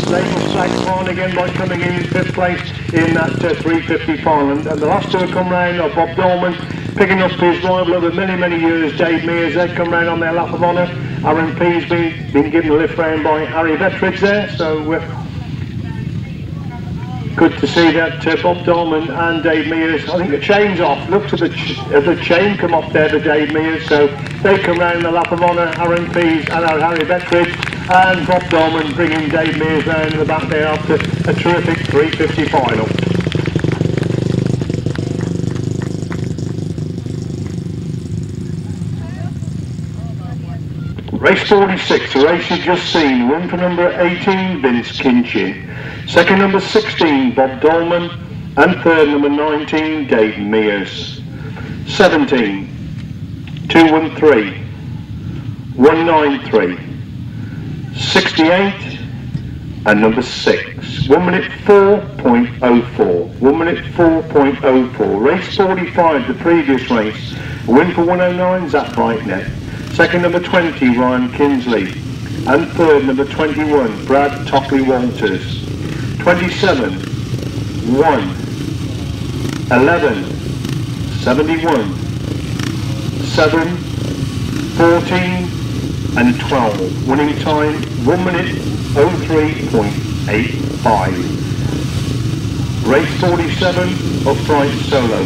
S1: label sack final again by coming in 5th place in that 350 final. And the last two have come round are Bob Dolman, picking up his rival over many years, Dave Mears. They come round on their lap of honour. Aaron Pease been given a lift round by Harry Betteridge there. So good to see that Bob Dolman and Dave Mears. I think the chain's off. Look at the chain come off there to Dave Mears. So they come round on the lap of honour. Aaron Pease and Harry Betteridge, and Bob Dolman bringing Dave Mears round in the back there after a terrific 350 final. Race 46, the race you've just seen. Win for number 18, Vince Kinchin. Second, number 16, Bob Dolman. And third, number 19, Dave Mears. 17, 213, 193, 68, and number 6. 1 minute 4.04. 1 minute 4.04. Race 45, the previous race. Win for 109, Zach Rightneck. Second, number 20, Ryan Kinsley. And third, number 21, Brad Tockley Walters. 27, 1, 11, 71, 7, 14, and 12. Winning time, 1 minute 03.85. Race 47, upright solo.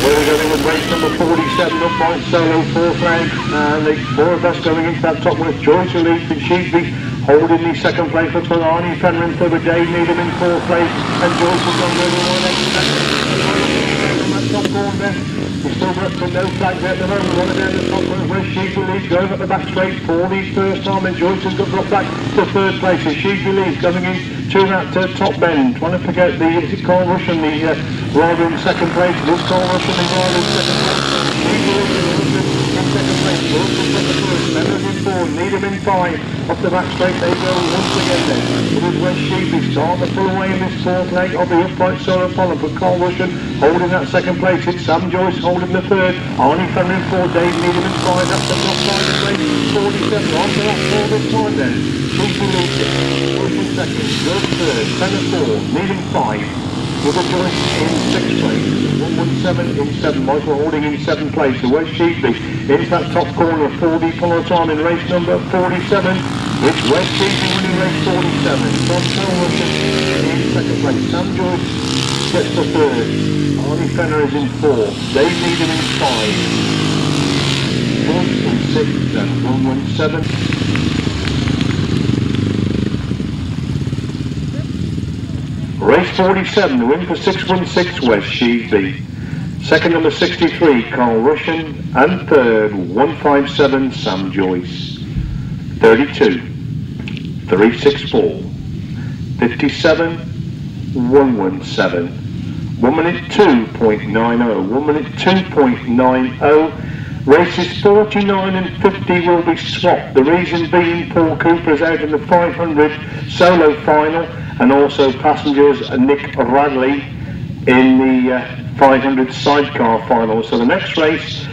S1: We're going with race number 47, upright solo, 4 flag, and the four of us going into that top with Joyce who leads, and Sheepy holding the second place. Looks like Arnie Fenner in third with Dave Needham in 4th place, and Joyce has gone really well next on that top corner there. We've still got some no flags at the moment. One down the top corner where Sheepy leads going up the back straight for the first time, and Joyce has got dropped back to 3rd place, and Sheepy leads coming in to that top bend, trying to pick out the, is it Carl Rush and the rider in 2nd place. It is Carl Rush and the rider in 2nd place. Sheepy leads in 2nd place. Wilson got the 1st, Mears in 4, Needham in 5. Up the back straight they go once again then. It is where Sheepy start to pull away in this 4th leg of the upright solo follow, but Carl Russian holding that 2nd place. It's Sam Joyce holding the 3rd. Arnie Fenner in 4, Dave Needham in 5. That's the top side of race 47. On to that 4 this time then. Sheepy leads it. Joyce in 2nd, Joyce 3rd, Fenner 4, Needham 5. With a Joyce in 6th place, 117 in 7, Michael holding in 7th place. So where's Sheepy? Into that top corner for the follow time in race number 47. It's West Sheepy winning race 47. Tom Russian in 2nd place. Sam Joyce gets the 3rd. Arnie Fenner is in 4. Dave Needham in 5. Joyce in 6th and 117. Race 47, the win for 616 West Sheepy. 2nd number 63, Carl Russian, and 3rd, 157, Sam Joyce. 32, 364, 57, 117. 1 minute 2.90, 1 minute 2.90. Races 49 and 50 will be swapped. The reason being Paul Cooper is out in the 500 solo final, and also passengers Nick Radley in the 500 sidecar final. So the next race,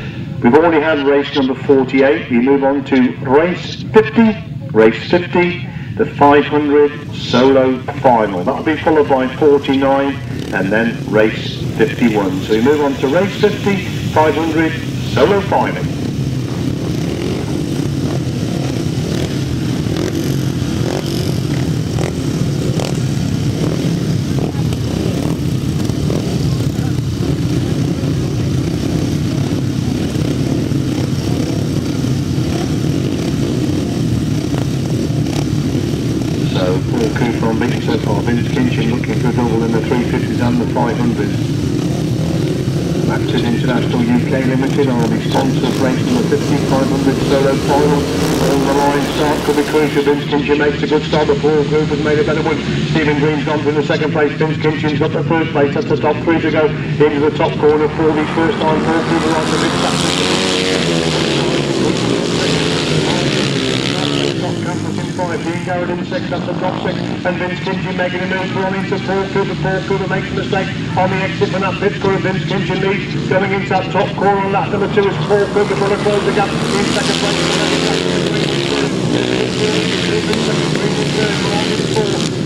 S1: we've already had race number 48. We move on to race 50. Race 50, the 500 solo final. That'll be followed by 49 and then race 51. So we move on to race 50, 500 solo final. Kinchin looking for a double in the 350s and the 500s. Max's International UK Limited are the sponsors. Race number 50, 500 solo final. On the line start could be crucial. Vince Kinchin makes a good start. The Paul Group has made a better one. Stephen Green's gone for the 2nd place. Vince Kinchin's got the 3rd place. That's the top 3 to go into the top corner for the first time. Paul Group are on the big Campos in 5, Dean Garrod in 6, that's the top 6, and Vince Kinchin making a move for on into Paul Cooper. Paul Cooper makes a mistake on the exit from that pit score. Vince Kinchin leads, going into that top corner on lap number 2 is Paul Cooper trying to close the gap in 2nd place.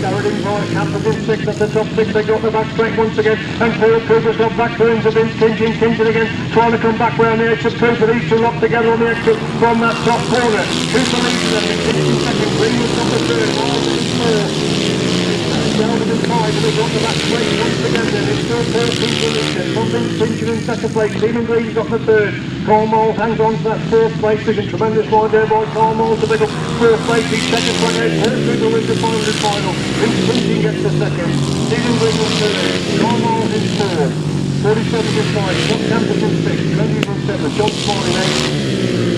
S1: Garrod in 5, Campos in 6, that's the top 6, they got the back straight once again, and Paul Cooper's got back through into Vince Kinchin. Kinchin again, trying to come back round the exit. Cooper, these two locked together on the exit from that top corner. Cooper leads them, Kinchin 2nd, Greenwood on the 3rd, Harland in 4. Yeldham in 5, and they got the back straight once again then. It's still Paul Cooper leading. From Vince Kinchin in 2nd place, Stephen Green's got the 3rd. Carl Moles hangs on to that 4th place. There's a tremendous ride there by Carl Moles to pick up 4th place. He's 2nd place out. Paul Cooper wins the 500 final. Vince Kinchin gets the 2nd. Stephen Green in 3rd. Carl Moles in 4th. 47 in 5. John Campos in 6th. Lenny in 7th. John Smart in 8th.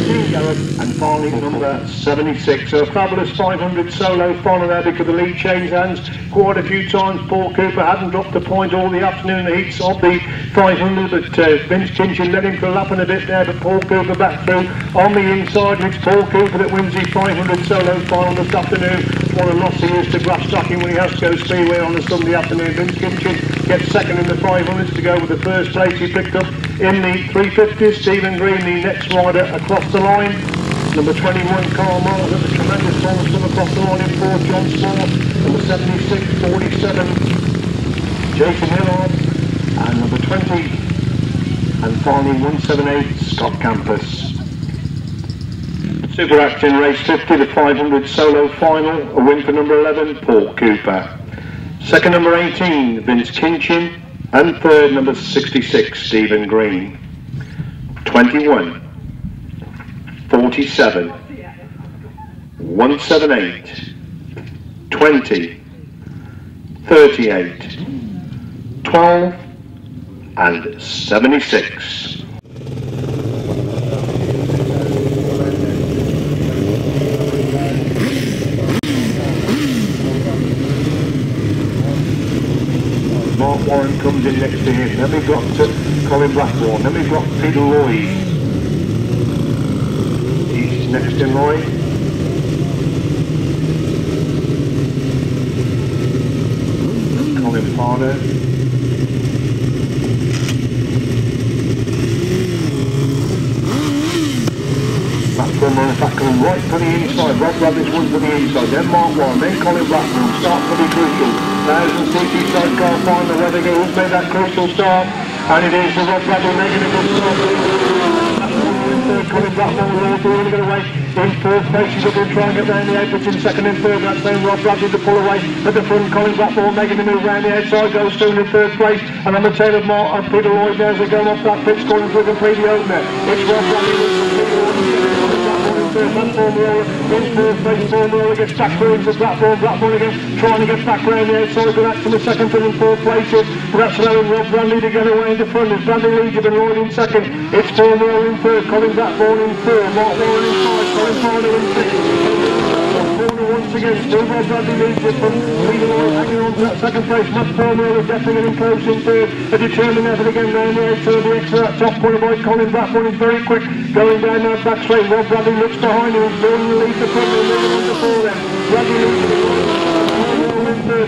S1: Dean Garrod, and finally number 76. So a fabulous 500 solo final there because the lead changed hands quite a few times. Paul Cooper hadn't dropped a point all the afternoon heats of the 500, but Vince Kinchin led him for a lap and a bit there, but Paul Cooper back through on the inside. It's Paul Cooper that wins the 500 solo final this afternoon. What a loss he is to Grasstrack when he has to go Speedway on the Sunday afternoon. Vince Kinchin gets 2nd in the 500s to go with the 1st place he picked up in the 350s. Stephen Green, the next rider across the line. Number 21, Carl Moles at the tremendous bonus from across the line in 4, John Small. Number 76, 47, Jason Hilliard. And number 20, and finally 178, Scott Campos. Super Action Race 50, the 500 solo final, a win for number 11, Paul Cooper. Second, number 18, Vince Kinchin, and third, number 66, Stephen Green. 21, 47, 178, 20, 38, 12, and 76. Mark Warren comes in next to him. Then we've got Colin Blackburn. Then we've got Peter Lloyd. He's next in line. Colin Pardo. Blackburn on attack coming right for the inside. Rob Radley's one for the inside. Then Mark Warren. Then Colin Blackburn. Start for the crucial. 1000cc sidecar final, where they go, who's made that crucial start, and it is the Rob Radley making a good start. Colin Blackburn will all going to get away in fourth place. He's going to try and get round the aprons in second and third. That's then Rob Radley to pull away at the front. Colin Blackburn making the move round the outside, goes through in third place, and on the tail of Mark and Peter Lloyd as they go off that pit, scoring for the complete opener. It's Rob Radley. Formula in fourth place. Formula gets back through into Blackburn again, trying to get back round the outside, but that's in the second and fourth places. But that's allowing Rob Radley to get away in the front. It's Bradley leads and Lloyd in second. It's Formula in third, Colin Blackburn in third, Mark Warren in five, Colin Pardo in sixth. Once again, still Rob Bradley leads it from Peter Lloyd hanging on to that second place. Matt Formula is definitely getting close in third. A determined effort again round the outside. The extra that top corner by Colin Blackburn is very quick. Going down that back straight. Rob Bradley looks behind him. He's building the lead to front. They're moving on to four then. Bradley leads it.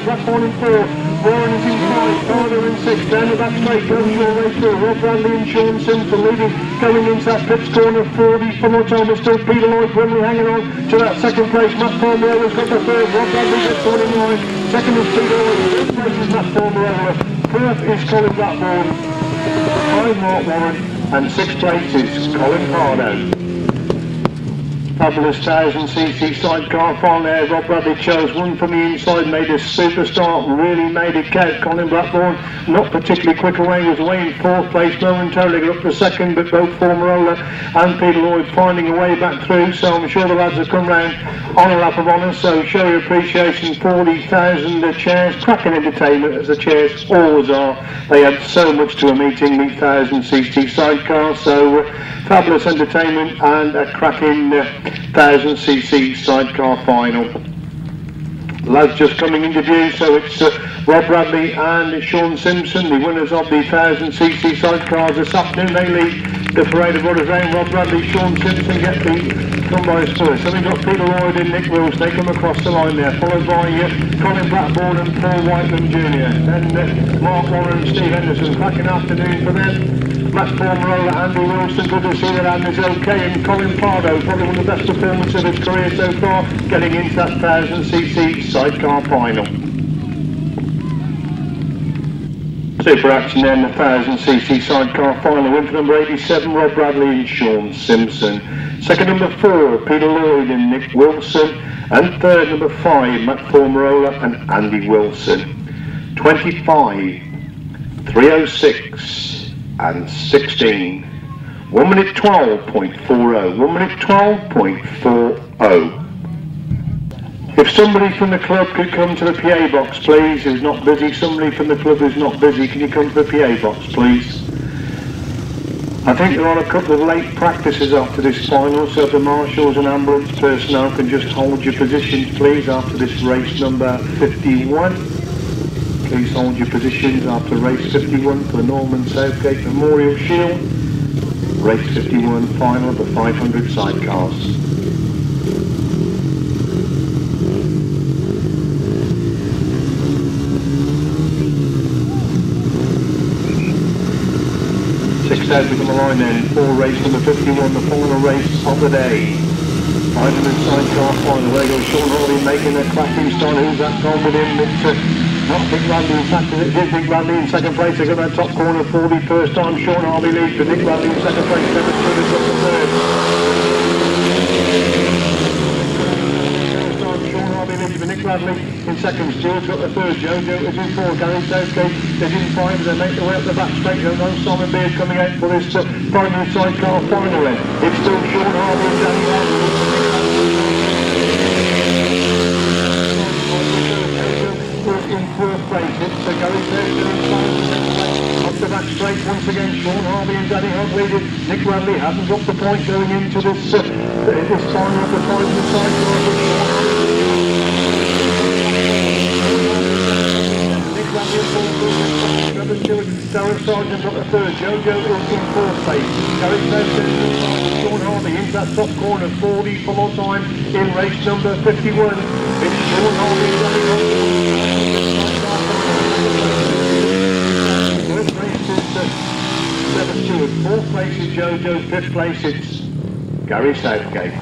S1: Blackburn in third. Warren is in five. Pardo in six. Down the back straight. Goes your way through. Rob Bradley and Sean Simpson leading. Going into that pits corner. 40 for more time. It's still Peter Lloyd grimly hanging on to that second place. Matt Formula has got the third. Rob Bradley gets one in line. Second is Peter Lloyd. Third place is Matt Formula. Fourth is Colin Blackburn. Five Mark Warren. And sixth place is Colin Pardo. Fabulous 1000cc sidecar final there. Rob Bradley chose one from the inside, made a super start, really made it count. Colin Blackburn not particularly quick away, was away in fourth place momentarily, got up to second, but both Formula and Peter Lloyd finding a way back through, so I'm sure the lads have come round on a lap of honour, so show your appreciation for the 1000 chairs. Cracking entertainment as the chairs always are. They had so much to a meeting, the 1000cc sidecar, so fabulous entertainment and a cracking 1000cc sidecar final. Lads just coming into view, so it's Rob Radley and Sean Simpson, the winners of the 1000cc sidecars this afternoon. They lead the parade of orders round. Rob Radley, Sean Simpson get the come by first. Then we've got Peter Lloyd and Nick Wills. They come across the line there, followed by Colin Blackburn and Paul Whiteman Jr. Then Mark Warren and Steve Henderson. Cracking afternoon for them. Matt Formula, Andy Wilson, good to see that Andy's okay, and Colin Pardo, probably one of the best performances of his career so far, getting into that 1000cc sidecar final. Super action then, the 1000cc sidecar final, win for number 87, Rob Radley and Sean Simpson. Second, number 4, Peter Lloyd and Nick Wilson, and third, number 5, Matt Formula and Andy Wilson. 25, 306. And 16. 1 minute 12.40. 1 minute 12.40. If somebody from the club could come to the PA box, please, who's not busy. Somebody from the club who's not busy, can you come to the PA box, please? I think there are a couple of late practices after this final, so if the marshals and ambulance personnel can just hold your positions, please, after this race number 51. Please hold your positions after race 51 for the Norman Southgate Memorial Shield. Race 51 final of the 500 sidecars. Six out become a line then for race number 51, the final race of the day. 500 sidecar final. There goes Sean Harvey making a cracking start. Who's that gone with him? Not Big Radley, in fact, it is Big Radley in second place. They got that top corner for the first time. Sean Harvey leads, but Nick Radley in second place. Never stood up to third. Radley. In second, Steward's got the third. Jojo is in four. Garrod, Southgate is in five. They make their way up the back straight. Don't know Simon Mears coming out for this primary sidecar final then. It's still Sean Harvey and Danny Harland. In fourth place, it's Garrod, Southgate up the back straight once again. Sean Harvey and Danny Hogg leading. Nick Radley hasn't dropped the point going into this final of the primary sidecar. Sargeant got the third, Jojo is in fourth place. Garrod, Southgate, Sean Harvey into that top corner for the full time in race number 51. It's Sean Harvey third place is Steward, fourth place is Jojo, fifth place it's Garrod, Southgate.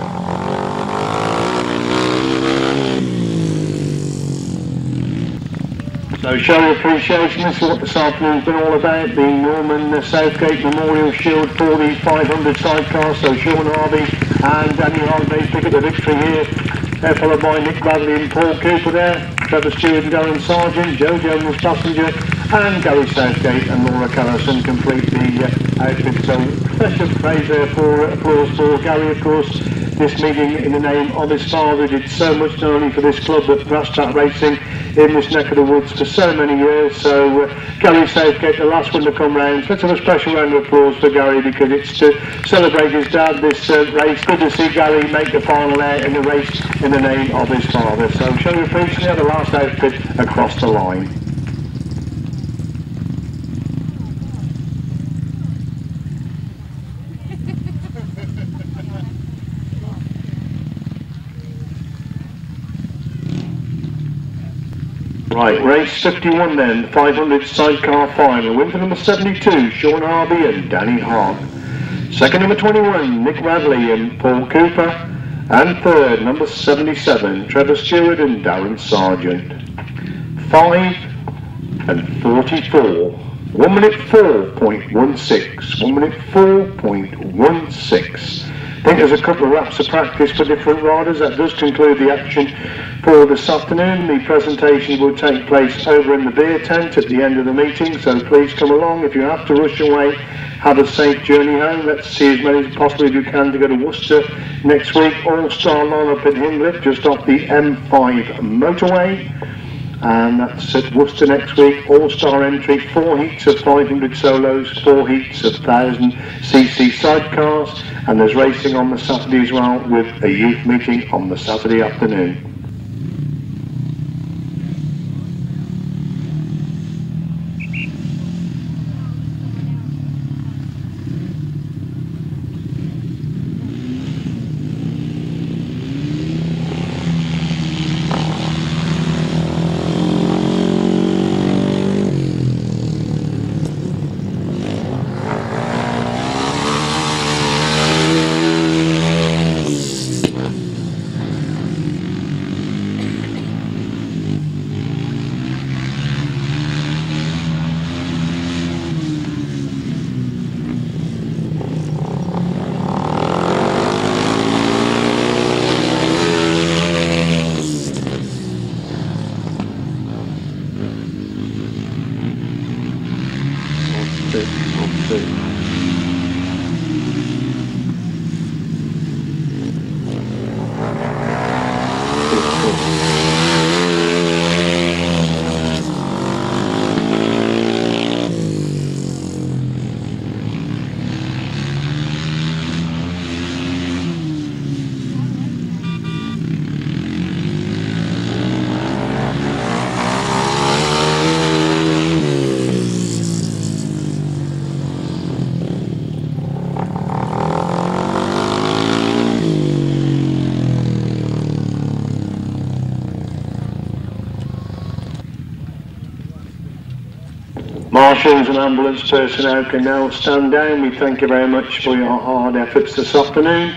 S1: So show of appreciation, this is what this afternoon's been all about, the Norman Southgate Memorial Shield for the 500 sidecar. So Sean Harvey and Danny Harland pick up the victory here. They're followed by Nick Radley and Paul Cooper there, Trevor Steward and Darren Sargeant, Joe Jones passenger, and Garrod Southgate and Laura Kerrison complete the outfit. So special praise there for applause for Gary, of course. This meeting in the name of his father did so much not only for this club but Grasstrack racing in this neck of the woods for so many years. So Garrod Southgate, the last one to come round. Let's have a special round of applause for Gary because it's to celebrate his dad this race. Good to see Gary make the final out in the race in the name of his father. So show your appreciation, the last outfit across the line. Right, race 51 then, 500 sidecar final. Win for number 72, Sean Harvey and Danny Hogg. Second, number 21, Nick Radley and Paul Cooper. And third, number 77, Trevor Steward and Darren Sargeant. 5 and 44. 1 minute 4.16. 1 minute 4.16. I think there's a couple of laps of practice for different riders. That does conclude the action for this afternoon. The presentation will take place over in the beer tent at the end of the meeting, so please come along. If you have to rush away, have a safe journey home. Let's see as many as possible as you can to go to Worcester next week. All-Star line up in Hilliard, just off the M5 motorway. And that's at Worcester next week. All-Star entry, 4 heats of 500 solos, 4 heats of 1000cc sidecars, and there's racing on the Saturday as well with a youth meeting on the Saturday afternoon. Marshals and ambulance personnel can now stand down. We thank you very much for your hard efforts this afternoon.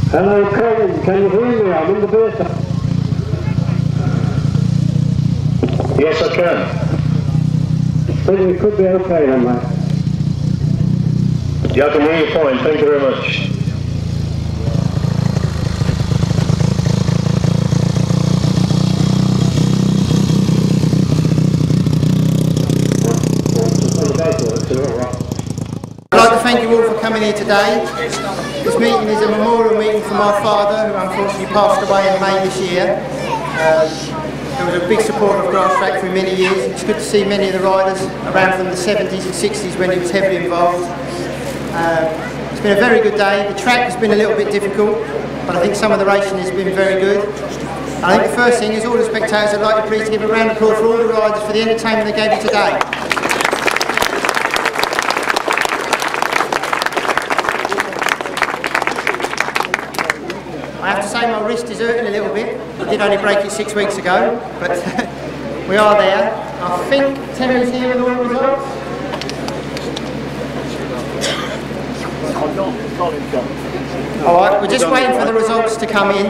S1: Hello Colin, can you hear me? I'm in the beer tent. Yes, I can.
S2: I think we could be okay then, mate.
S1: Yeah, I can hear you fine. Thank you very much.
S3: I'd like to thank you all for coming here today. This meeting is a memorial meeting for my father, who unfortunately passed away in May this year. He was a big supporter of Grasstrack for many years. It's good to see many of the riders around from the 70s and 60s when he was heavily involved. It's been a very good day. The track has been a little bit difficult, but I think some of the racing has been very good. I think the first thing is all the spectators, I'd like to please give a round of applause for all the riders for the entertainment they gave you today. I have to say my wrist is hurting a little bit. I did only break it 6 weeks ago, but we are there. I think Teri's here with all the results. Alright, we're just waiting for the results to come in.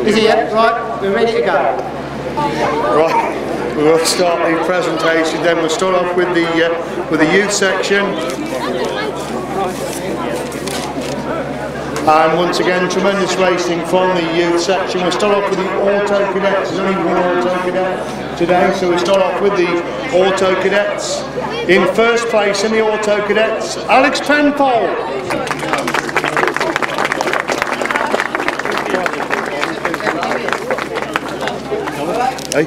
S3: Is he here? Right, we're ready to go.
S4: Right, we'll start the presentation, then we'll start off with the youth section. And once again, tremendous racing from the youth section. We'll start off with the auto cadets. There's only one auto cadet today, so we'll start off with the auto cadets. In first place in the auto cadets, Alex Penfold. Hey.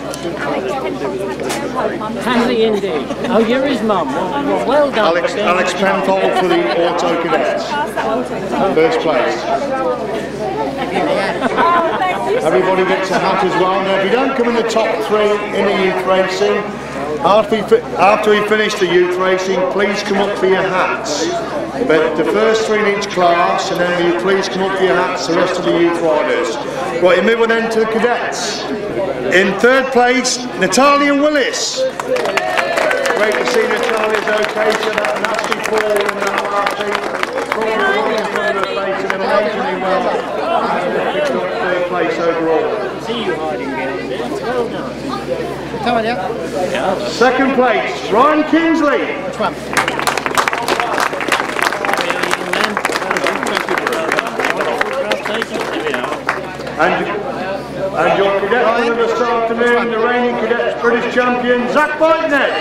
S5: Has he indeed? Oh, you're his mum. Well done.
S4: Alex Penfold for the auto cadets. First place. Everybody gets a hat as well. Now, if you don't come in the top 3 in the youth racing, after we finish the youth racing, please come up for your hats. But the first 3 in each class, and then will you please come up for your hats, the rest of the youth riders. Right, you move on then to the cadets. In third place, Natalia Willis. Great to see Natalia's okay, so that nasty fall in that last heat. Probably facing it amazingly well. And picked up third place overall.
S5: See you hiding again. Well done.
S3: Come on, yeah.
S4: Second place, Ryan Kingsley.
S3: Which one?
S4: And your cadet winner this afternoon, the reigning cadets British champion, Zach Boytnett.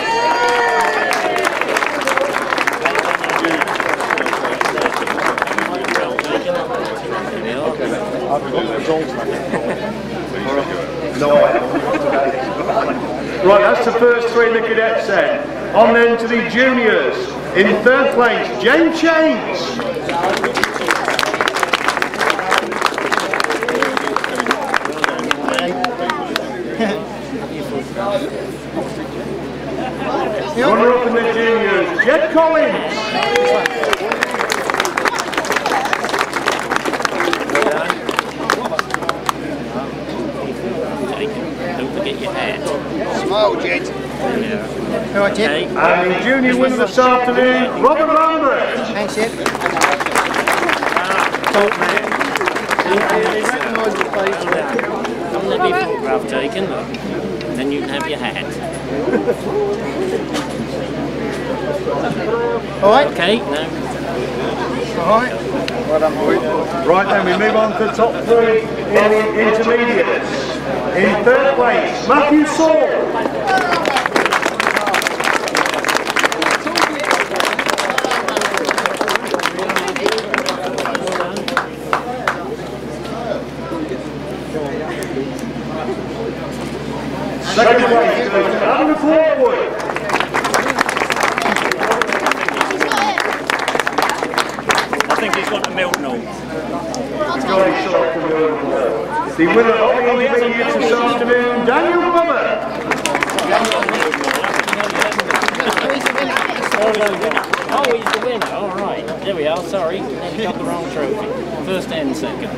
S4: Right, that's the first 3 in the cadet set. On then to the juniors. In third place, James Chains. Runner up in the juniors, Jed Collins.
S5: Don't forget your hat.
S3: Smile, Jed.
S5: Yeah.
S3: All right, Jed.
S5: Okay.
S4: And the junior winner this afternoon, Robert Lambert.
S3: Thanks, Jed.
S5: Don't let me photograph taken, look. Then you can have your hat.
S3: Alright?
S5: Okay, no.
S3: Alright.
S4: Well done, boy. Right then, we move on to the top 3 in the intermediates. In third place, Matthew Saul. Second place goes to Andrew Forward.
S5: I think he's got the milk Knowles.
S4: The winner of the intermediates this afternoon, Daniel Bubber.
S5: Oh, he's the winner. All right. There we are. Sorry. Never got the wrong trophy. First and second.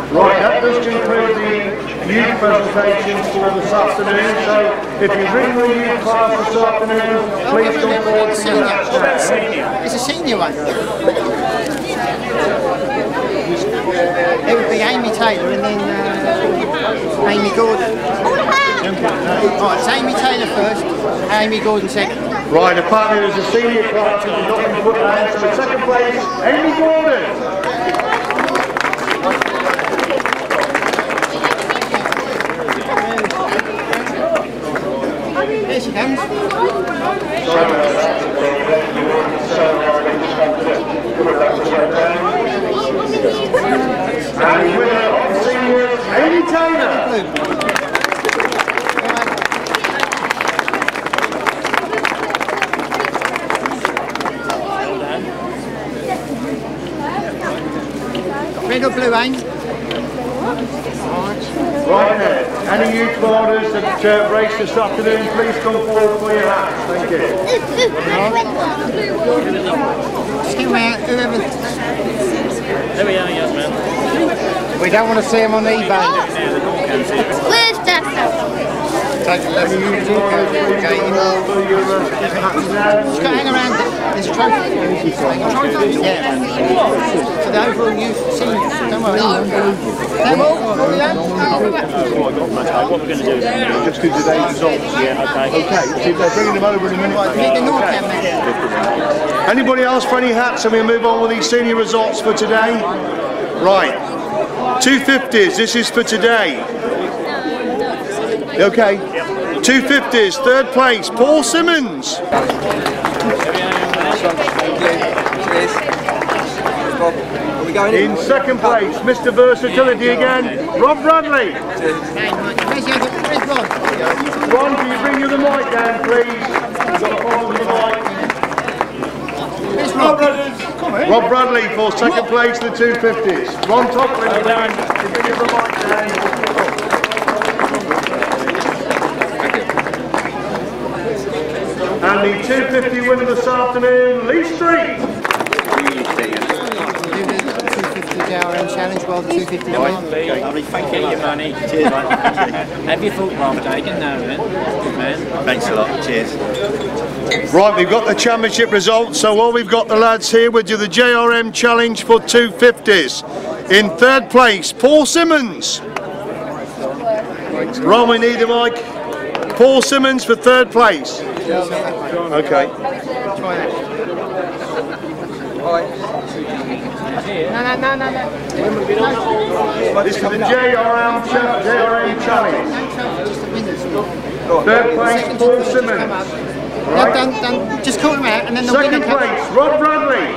S4: Right, that does conclude the youth presentations for this afternoon. So if you're in the youth class this afternoon, please come forward to your match now.
S3: It's a senior one. It would be Amy Taylor and then Amy Gordon. Right, it's Amy Taylor first, Amy Gordon second.
S4: Right, apparently there's a senior class who's not going to put down, so in second place, Amy Gordon.
S3: There she comes.
S4: And the winner of the seniors, Amy Taylor.
S3: Red or blue, Aim?
S4: Right then, any youth boarders that race this afternoon, please come forward for your hats. Thank you.
S3: Just get around, whoever.
S5: There we are, yes, man.
S3: We don't want to see them on eBay.
S6: Where's that?
S3: Take the left. Just go hang around. There's a trophy. Yeah. For the overall youth team. Don't worry.
S5: What we're going to do then?
S4: Just do today's results.
S5: Yeah, okay.
S4: Okay, see, they're bringing them over in a minute. Anybody else for any hats? And we'll move on with these senior results for today. Right, 250s, this is for today. Okay, 250s, third place, Paul Simmons. In second place, Mr. Versatility again, Rob Radley. Ron, can you bring you the mic down, please? You've got to follow the mic. Rob Bradley for second place, the 250s. Ron Toplin, can you bring you the mic down? And the 250 winner this afternoon, Lee Street.
S3: GRM challenge while the 250
S5: Lovely, thank you, your money. Cheers, mate. Have your foot well taken now, then. Good man.
S7: Thanks a lot, cheers.
S4: Right, we've got the championship results, so while we've got the lads here, we'll do the JRM challenge for 250s. In third place, Paul Simmons. Ron, we need a mic. Paul Simmons for third place. Okay.
S3: No.
S4: This is the JRM challenge. Third place, Paul Simmons.
S3: Right. Done. Just call them out and then the
S4: Second
S3: winner
S4: place, Rob Bradley.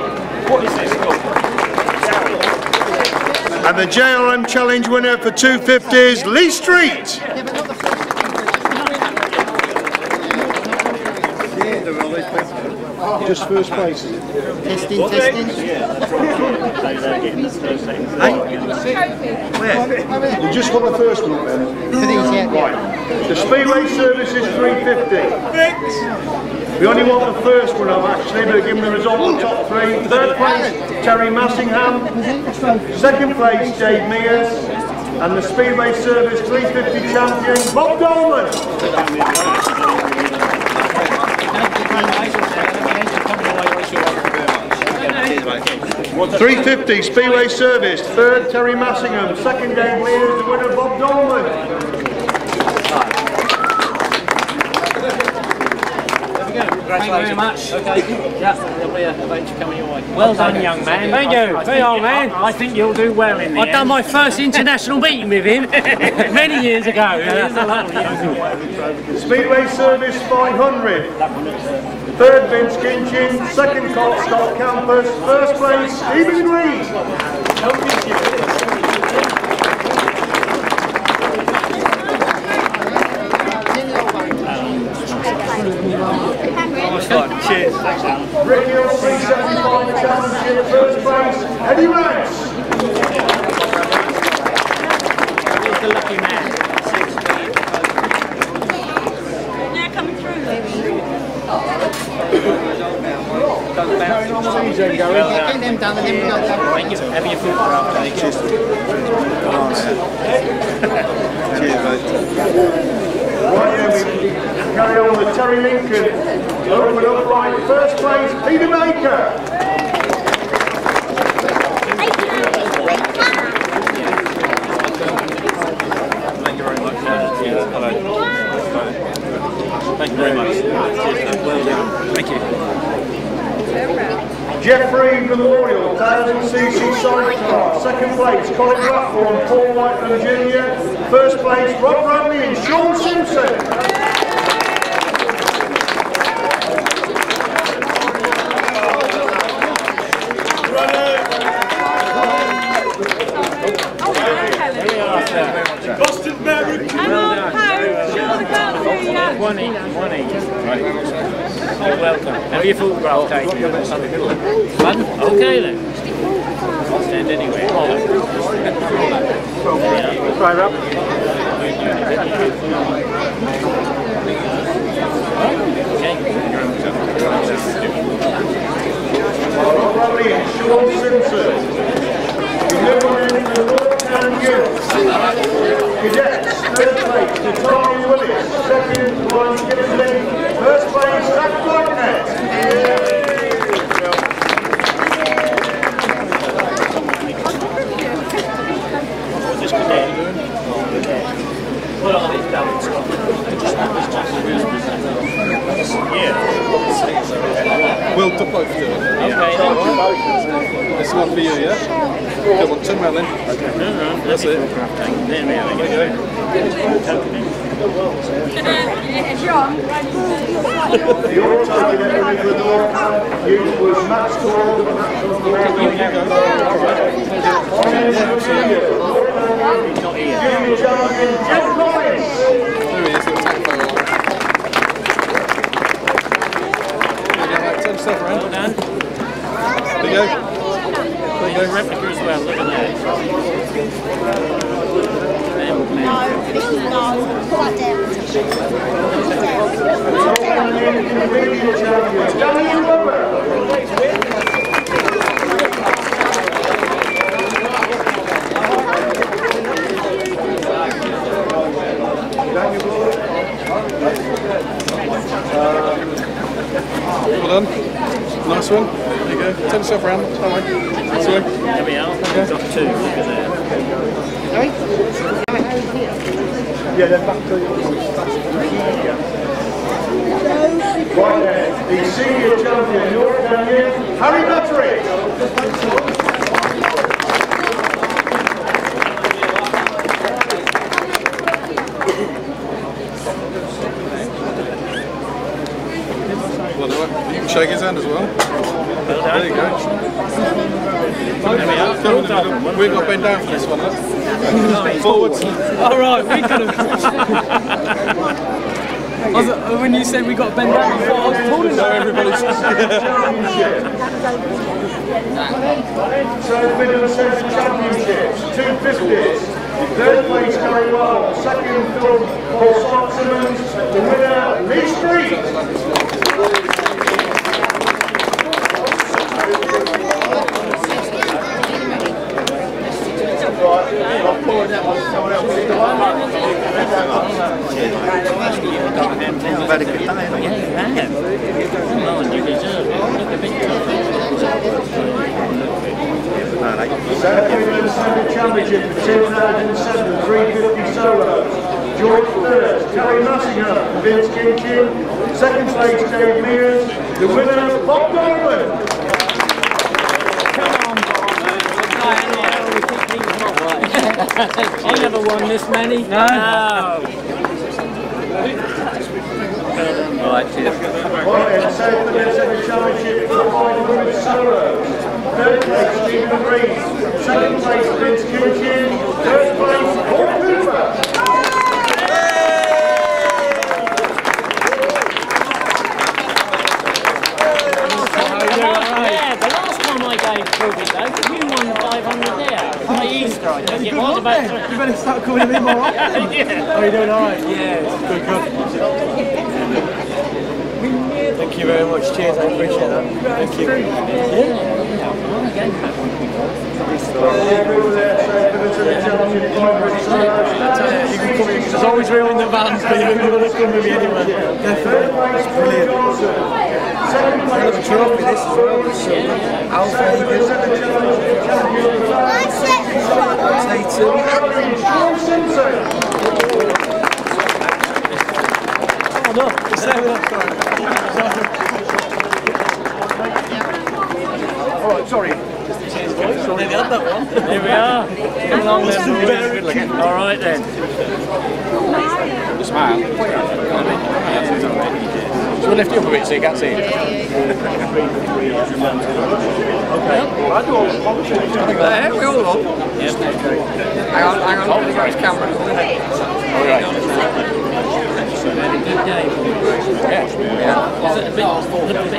S5: What is this called?
S4: And the JRM challenge winner for 250s, Lee Street. Just first place.
S3: Testing.
S4: You just want the first one then?
S3: For these, yeah.
S4: Right. The Speedway service is 350. We only want the first one up actually, but give them the result of the top three. Third place, Teri Massingham. Second place, Dave Mears. And the Speedway service 350 champion, Bob Dolman. 350 Speedway service, third Teri Massingham, second Dave Mears, the winner Bob Dolman.
S5: Thank you very much. Okay. Yeah, there'll be a venture coming your way. Well done, young man. Thank you. Very old man. I think you'll do well in the end.
S8: I've done my first international meeting with him many years ago.
S4: Speedway service 500. Third Vince Kinchin, second Scott Campos, first place Stephen Reed. 375 championship, first place, Eddie Rice.
S5: He's the lucky man.
S6: They're coming through.
S3: Get them done and then we go.
S5: Thank you. Have your food for after.
S7: Cheers, mate.
S4: Right, yeah, we carry on with Terry Lincoln. Open up right, first place, Peter Baker.
S7: Thank you very much.
S4: Jeffrey Memorial 1000cc Sidecar. Second place, Colin Raffle and Paul Whiteman Jr. First place, Rob Radley and Sean Simpson.
S5: You're welcome. Have your photograph taken? Fun? Okay then. I'll stand anywhere.
S4: Right up. Rodley and Sean Simpson. Delivering the North Cadets, third place, Teri Willis. Second, Bryan Kinchin. First place, Zach Blacknett.
S9: We'll both do it. Okay. This one for you, yeah? Come on, turn around then. Okay. That's it. There we go.
S4: The all-time winner in the North was Matt Steward. Junior champion Jeff Norris.
S9: There he is, little tag photo. Turn yourself around.
S5: Well done.
S9: There you go. There you go.
S5: Replica as well, look at that.
S9: Well done. Nice one. There you go. Turn yourself around. That way. That's the way.
S5: There we are. We've got two. Look at that.
S4: Yeah, then back to right there, the senior champion, North Canyon, Harry Betteridge.
S9: You can shake his hand as well. There you go. Come in the middle. We've got to bend down for this one, look. Forwards.
S8: Alright, we could have. When you said we got to bend down, I thought I was pulling
S9: So everybody's.
S4: So middle and centre championships, 250s. Third place, Garrod. Second, Paul Simmons. The winner, Lee Street. I'll pull it out. Someone else is the one.
S7: I've had a good day, haven't you?
S5: Yeah, you have. Come on, you deserve it. Look a bit
S4: Southgate Championship for 2007, 350 solos. George third, Teri Massingham, Vince Kinchin. Second place, Dave Mears. The winner, Bob Dolman.
S5: I never won this many. No.
S7: Alright, cheers.
S4: Right, Southgate Championship for 500 solos. Third place, Stephen Reed. Second place, Vince Kinchin. Third place, Paul Cooper.
S5: Yeah, the last time I gave Kobe though, you won 500 there. My Easter, I think it was about 3.
S8: You better start calling him more often.
S5: Yeah.
S8: Are you doing alright?
S5: Yeah.
S8: Good. Thank you very much. Cheers, I appreciate that. Thank you. There's always room in the vans, but you're going to come with me anyway. Definitely. It's brilliant. Another trophy this as well. Alpha Eagles. Stay tuned. Oh no, it's there with us. sorry.
S5: Here we are. Come along then. All right then.
S9: Smile. So we'll lift you up a bit so you can't see it.
S8: Okay.
S7: We all on. Hang on, let me get his camera.
S5: Very good day.
S9: Yeah.
S5: Is it a little bit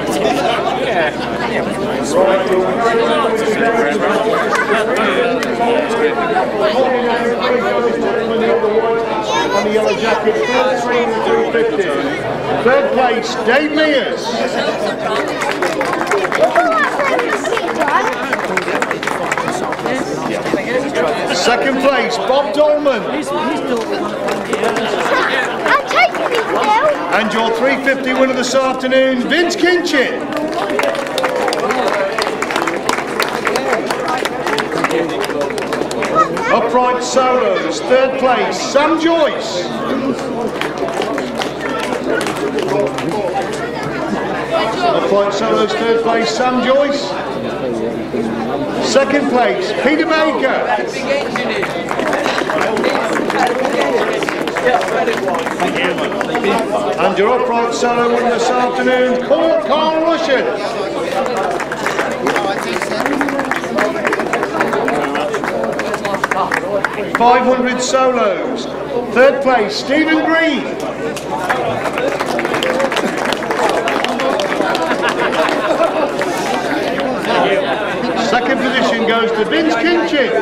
S4: On the yellow jacket, third place, Dave Mears. Second place, Bob Dolman. And your 350 winner this afternoon, Vince Kinchin. Upright solos, third place, Sam Joyce. Upright solos, third place, Sam Joyce. Second place, Peter Baker. And your upright solo winner this afternoon, Carl Russian. 500 solos. Third place, Stephen Green. Second position goes to Vince Kinchin.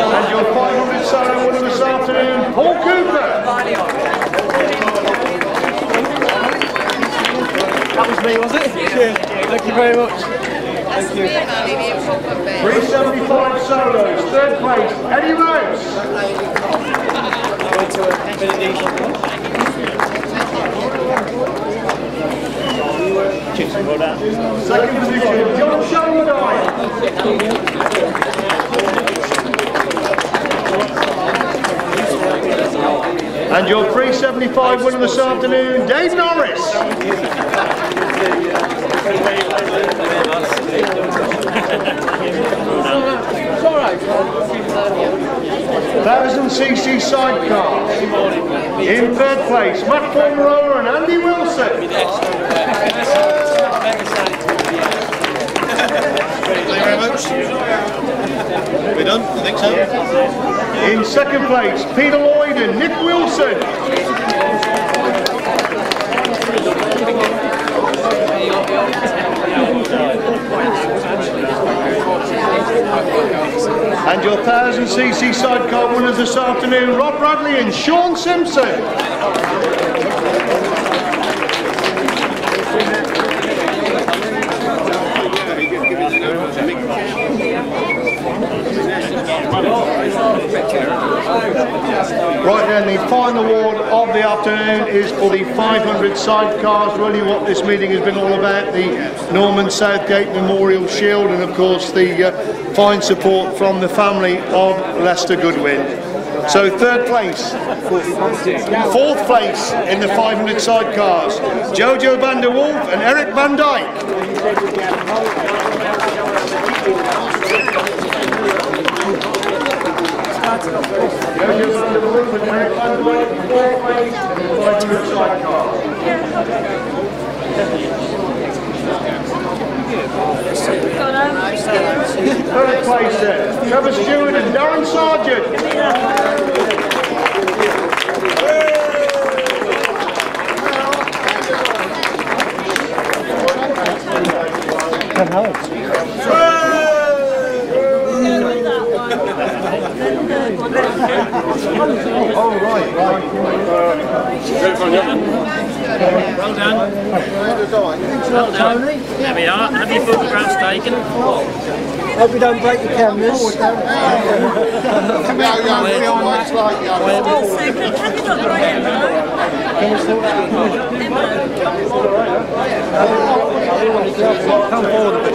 S4: And your 500 solo winner this afternoon, Paul Cooper.
S8: That was me, was it? Yeah. Thank you very much. Thank you.
S4: 375 solos, third place, Eddie Rose. Second position, John Shelmadine. And your 375 winner this afternoon, Dave Norris. 1000cc sidecar. In third place, Matt Formerola and Andy Wilson.
S9: Thank you very much. We done? I think so.
S4: In second place, Peter Lloyd and Nick Wilson. And your 1000cc sidecar winners this afternoon, Rob Radley and Sean Simpson. Right then, the final award of the afternoon is for the 500 sidecars, really what this meeting has been all about, the Norman Southgate Memorial Shield, and of course the fine support from the family of Leicester Goodwin. So third place, fourth place in the 500 sidecars, Jojo van der Wolf and Eric van Dijk. Third place there, Trevor Steward and Darren Sargeant. Oh, right.
S5: Well done. Well done. There we are. Have your photographs taken?
S8: Hope we don't break the cameras.
S6: Oh, second. Have you got the camera?
S8: Come forward a bit.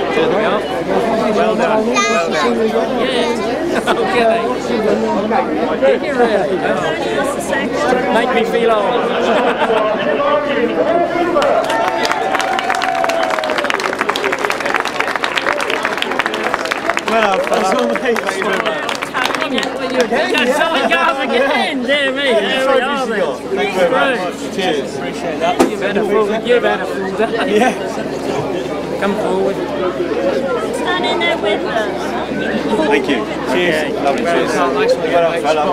S5: There we are. Well done. Well done. Yeah. Okay. Did you really? Make me feel old.
S8: Well, that's all me.
S5: Sidecars again, dear me. There we are then.
S8: Thank you very much. Cheers.
S5: Appreciate that. You've had a full day.
S8: Yeah.
S5: Come forward.
S6: Stand in there with us.
S8: Thank you. Cheers. Lovely. Cheers.
S5: Nice one.
S8: Well done, fella.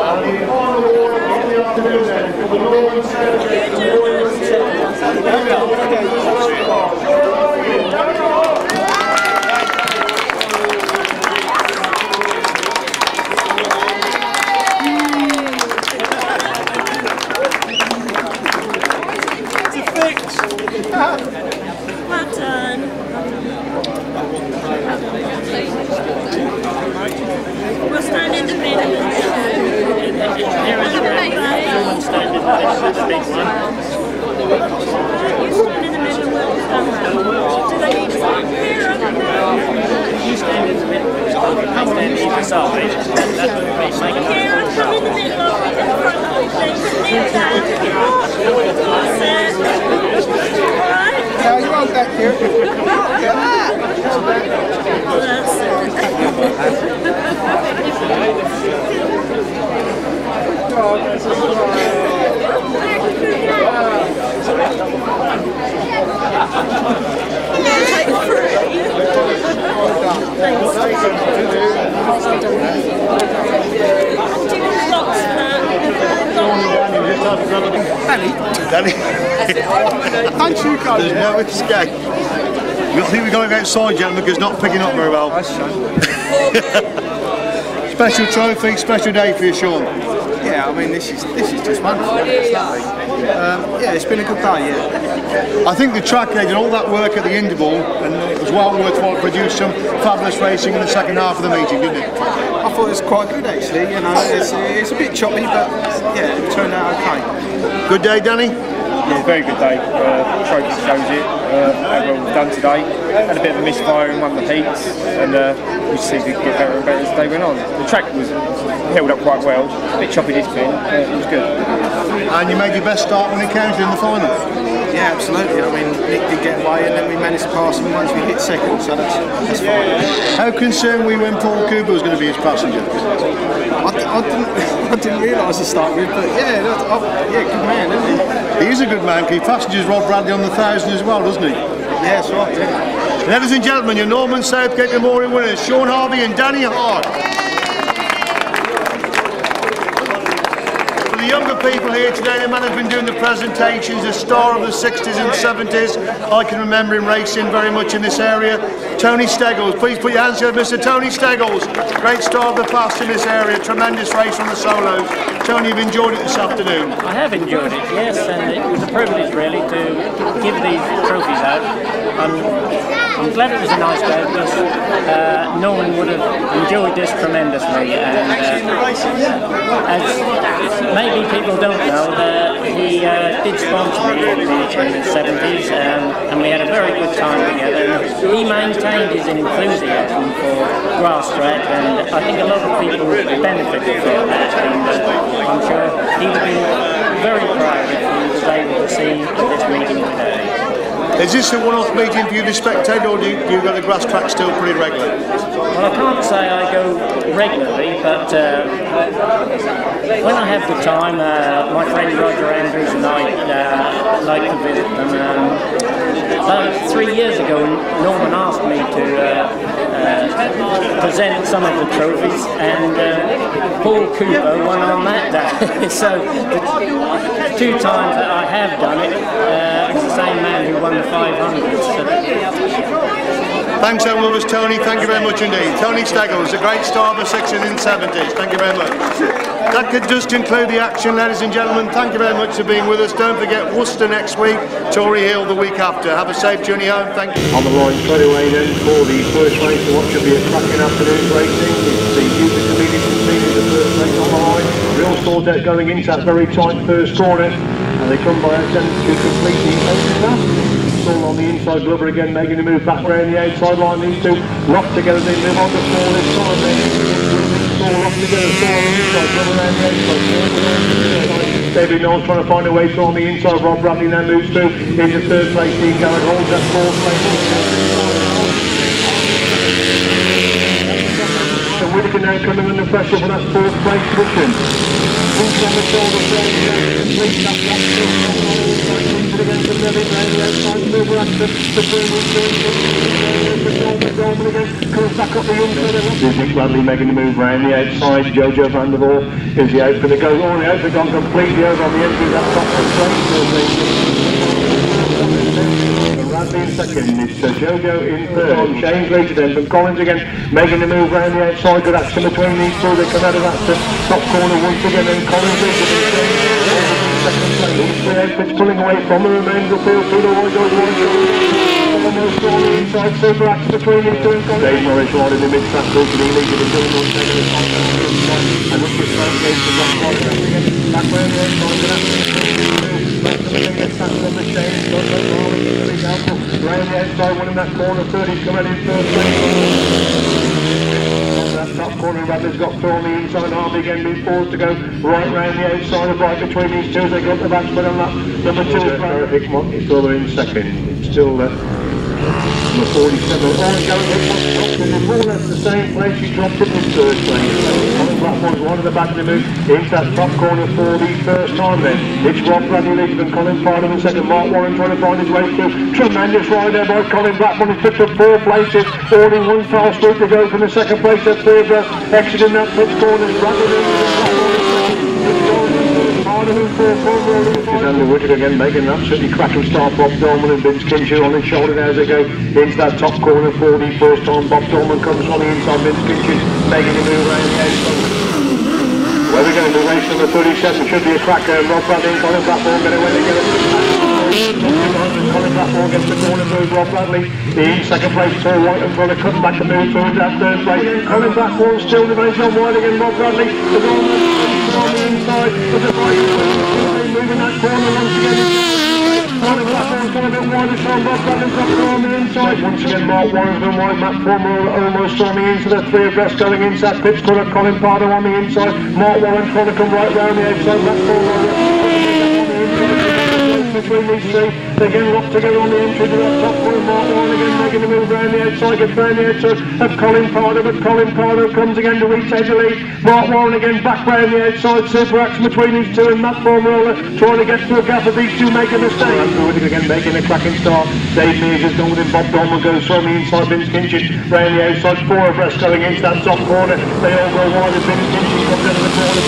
S6: Well done. We'll stand in the middle.
S5: Someone stand in the middle. That's a big one.
S6: You stand in the middle. We'll stand there. Do they need to stand here or there?
S5: You stand in the middle. I stand either side. That would be making
S6: Here, I'll come in the middle of it in front of the thing. Kneel down. That's it. Alright?
S3: Yeah, you want that here?
S6: That's it. Take three. Thanks. Do you want the box for that?
S4: Danny.
S3: Thank you, guys.
S4: There's no escape. We think we're going against Sargeant because not picking up very well. Special trophy, special day for you, Sean.
S3: Yeah, I mean this is just wonderful. It's lovely. Yeah, it's been a good day. Yeah.
S4: I think the track they did all that work at the interval, and it was well worthwhile to produce some fabulous racing in the second half of the meeting, didn't it?
S3: I thought it was quite good actually. You know, it's a bit choppy, but yeah, it turned out okay.
S4: Good day, Danny.
S10: Yeah, very good day. Trophy shows it. How well we've done today. Had a bit of a misfire in one of the heats, and we just seemed to get better and better as the day went on. The track was held up quite well. A bit choppy this bit, but it was good.
S4: And you made your best start when it counted in the final.
S3: Yeah, absolutely. I mean, Nick did get away, and then we managed to pass him once we hit second, so that's fine.
S4: How concerned were you when Paul Cooper was going to be his passenger?
S3: I didn't realise to start with, but yeah, good man, isn't he?
S4: He is a good man, because he passengers Rob Radley on the 1000 as well, doesn't he?
S3: Yeah, that's right. Yeah.
S4: Ladies and gentlemen, your Norman Southgate Memorial winners, Sean Harvey and Danny Hogg. For the younger people here today, the man has been doing the presentations, a star of the 60s and 70s. I can remember him racing very much in this area. Tony Steggles, please put your hands together, Mr. Tony Steggles. Great star of the past in this area, tremendous race on the solos. Tony, you've enjoyed it this afternoon.
S5: I have enjoyed it, yes, and it was a privilege really to give these trophies out. I'm glad it was a nice day because Norman would have enjoyed this tremendously, and as maybe people don't know, he did sponsor me in the 70s, and we had a very good time together. He maintained his enthusiasm for Grasstrack, and I think a lot of people benefited from that, and I'm sure he would be very proud if he was able to see this meeting today.
S4: Is this a one-off meeting for you, the spectator, or do you go to Grasstrack still pretty regularly?
S5: Well, I can't say I go regularly, but when I have the time, my friend Roger Andrews and I like to visit them. About 3 years ago, Norman asked me to present some of the trophies, and Paul Cooper won on that day. So the 2 times that I have done it, it's the same man who won the 500. So.
S4: Thanks, Elvis, Tony. Thank you very much indeed. Tony Steggles, a great star of the 60s and 70s. Thank you very much. That does conclude the action, ladies and gentlemen. Thank you very much for being with us. Don't forget Worcester next week, Tory Hill the week after. Have a safe journey home. Thank you.
S1: On the line straight away then for the first race of what should be a cracking afternoon's racing. It's the Uber Convenience team in the first race on the line. Real Thornton going into that very tight first corner, and they come by a 10 to complete the 8th. Russell on the inside. Glover again making a move back around the outside line. These two locked together. They move on to 4 this time. All locked together. 4 on the inside. Glover around the outside. David Knowles trying to find a way through on the inside. Rob Radley now moves through into 3rd place. Dean Garrod holds at 4th place. And Whittaker now coming under pressure for that 4th place position. Boots on the shoulder, complete that lap, against the belly, round the outside, over action, Dolman again, comes back up the inside. There's Nick Radley making the move round the outside. Jojo van der Voort is the opener, goes on the opener, gone completely over on the entry of that top one place. Radley in second, it's Jojo in third. On Shane's later then from Collins again, making the move round the outside. Good action between these two. They come out of that top corner once again, and Collins is it's pulling away from the remainder of the field. Almost on the inside, super action between these two and Collins. Dave Norris right in the mid-track group, and he leads it until the and look at Southgate to back round the outside. Round the outside, winning that corner, 30's coming in 1st place. That top corner, Radley's got through on the inside. Harvey again being forced to go right round the outside of right between these two as they got the back split on that. Number 2 is Hickmott, he's still in second. Still number 47. More or less the same place. She dropped it in 3rd place. Colin Blackmore's one of the back of the move into that top corner for the 1st time then. It's Rob Radley leading and Colin Farnham in second. Mark Warren trying to find his way through. Tremendous ride there by Colin Blackmore. He's picked up 4 places. All in one fast route to go from the 2nd place to 3rd. Exiting that pit corner. Andy Whittaker again making an absolutely cracking start. Bob Dolman and Vince Kinchin on his shoulder now as they go into that top corner for the 1st time. Bob Dolman comes on the inside. Vince Kinchin making a move around the outside. Where we're going to race number 37 should be a cracker. Rob Radley and Colin Blackmore going to win again. Colin Blackmore gets the corner move. Rob Radley in 2nd place. Paul White and Brother cutting back the move through that 3rd place. Colin Blackmore still remains on wide again. Rob Radley is on the inside of the right. Moving that corner once again. Colin Blackmore's gone a bit wider, so Rob Radley's up on the inside. Once again, Mark Warren's been wide. Matt Phillimore almost on the inside. 3 abreast going inside. Pitch corner. Colin Pardo on the inside. Mark Warren trying to come right round the outside. Matt Phillimore between these two. They're getting locked together on the entry to that top corner. Mark Warren again making a move round the outside. Gets round the outside of Colin Pardo, but Colin Pardo comes again to retake the lead. Mark Warren again back round the outside. Super action between these two, and Matt Phillimore trying to get through a gap of these two making a mistake. Whittaker again making a cracking start. Dave Mears has gone with him. Bob Dolman goes from the inside. Vince Kinchin round the outside. 4 abreast going into that top corner. They all go wide as Vince Kinchin comes out of the corner.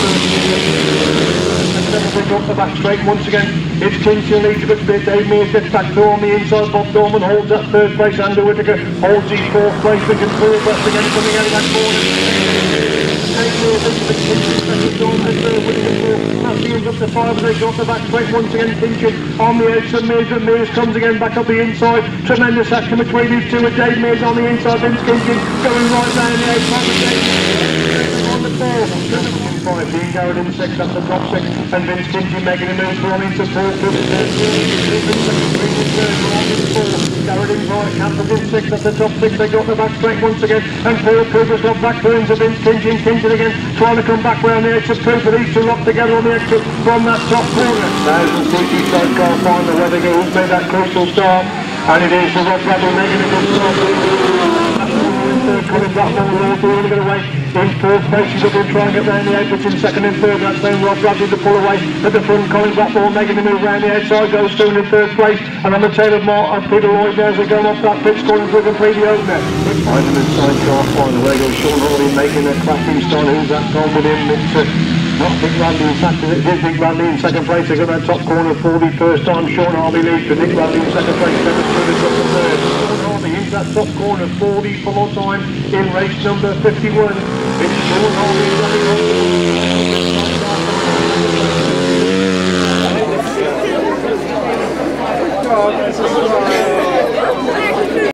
S1: They got the back straight once again. It's Kinchin leads a bit. Dave Mears gets back through on the inside. Bob Dolman holds that 3rd place. Andy Whittaker holds his 4th place. They can 4 abreast again coming out of that corner. Dave Mears into the Kinchin second. Dolman 3rd. Whittaker 4th. Massingham up to 5 as they got the back straight once again. Kinchin on the outside. Mears, and Mears comes again back up the inside. Tremendous action between these two with Dave Mears on the inside. Vince Kinchin going right down the outside. On the 4. 5, Dean Garrod in 6, that's the top 6, and Vince Kinchin making a move from into 4, Garrod in 5, Campos in 6, that's the top 6, they got the back straight once again, and Paul Cooper's got back through into Vince Kinchin, Kinchin again, trying to come back round the exit, Cooper, these two locked together on the exit from that top corner. 1,000cc Sidecar final, Whittaker who's made that crucial start, and it is the Rob Radley making a good start. Colin Blackmore will also really get away in 4th place. He's up and trying to get round the outlets in 2nd and 3rd. That's then Rob Radley to pull away at the front. Colin Blackmore making the move round the outside, goes through in 3rd place, and on the tail of Mark and Peter Lloyd there as they go off that pitch corner to complete the opener. Eisenman Sidecar final. There goes Sean Harvey making a cracking start. Who's that gone with him? It's not Nick Radley, in fact it is Nick Radley in 2nd place. They got that top corner for the 1st time. Sean Harvey leads to Nick Radley in 2nd place. Demonstrated up the 3rd. Sean Harvey into that top corner for the full time in race number 51. It's Sean Harvey running on.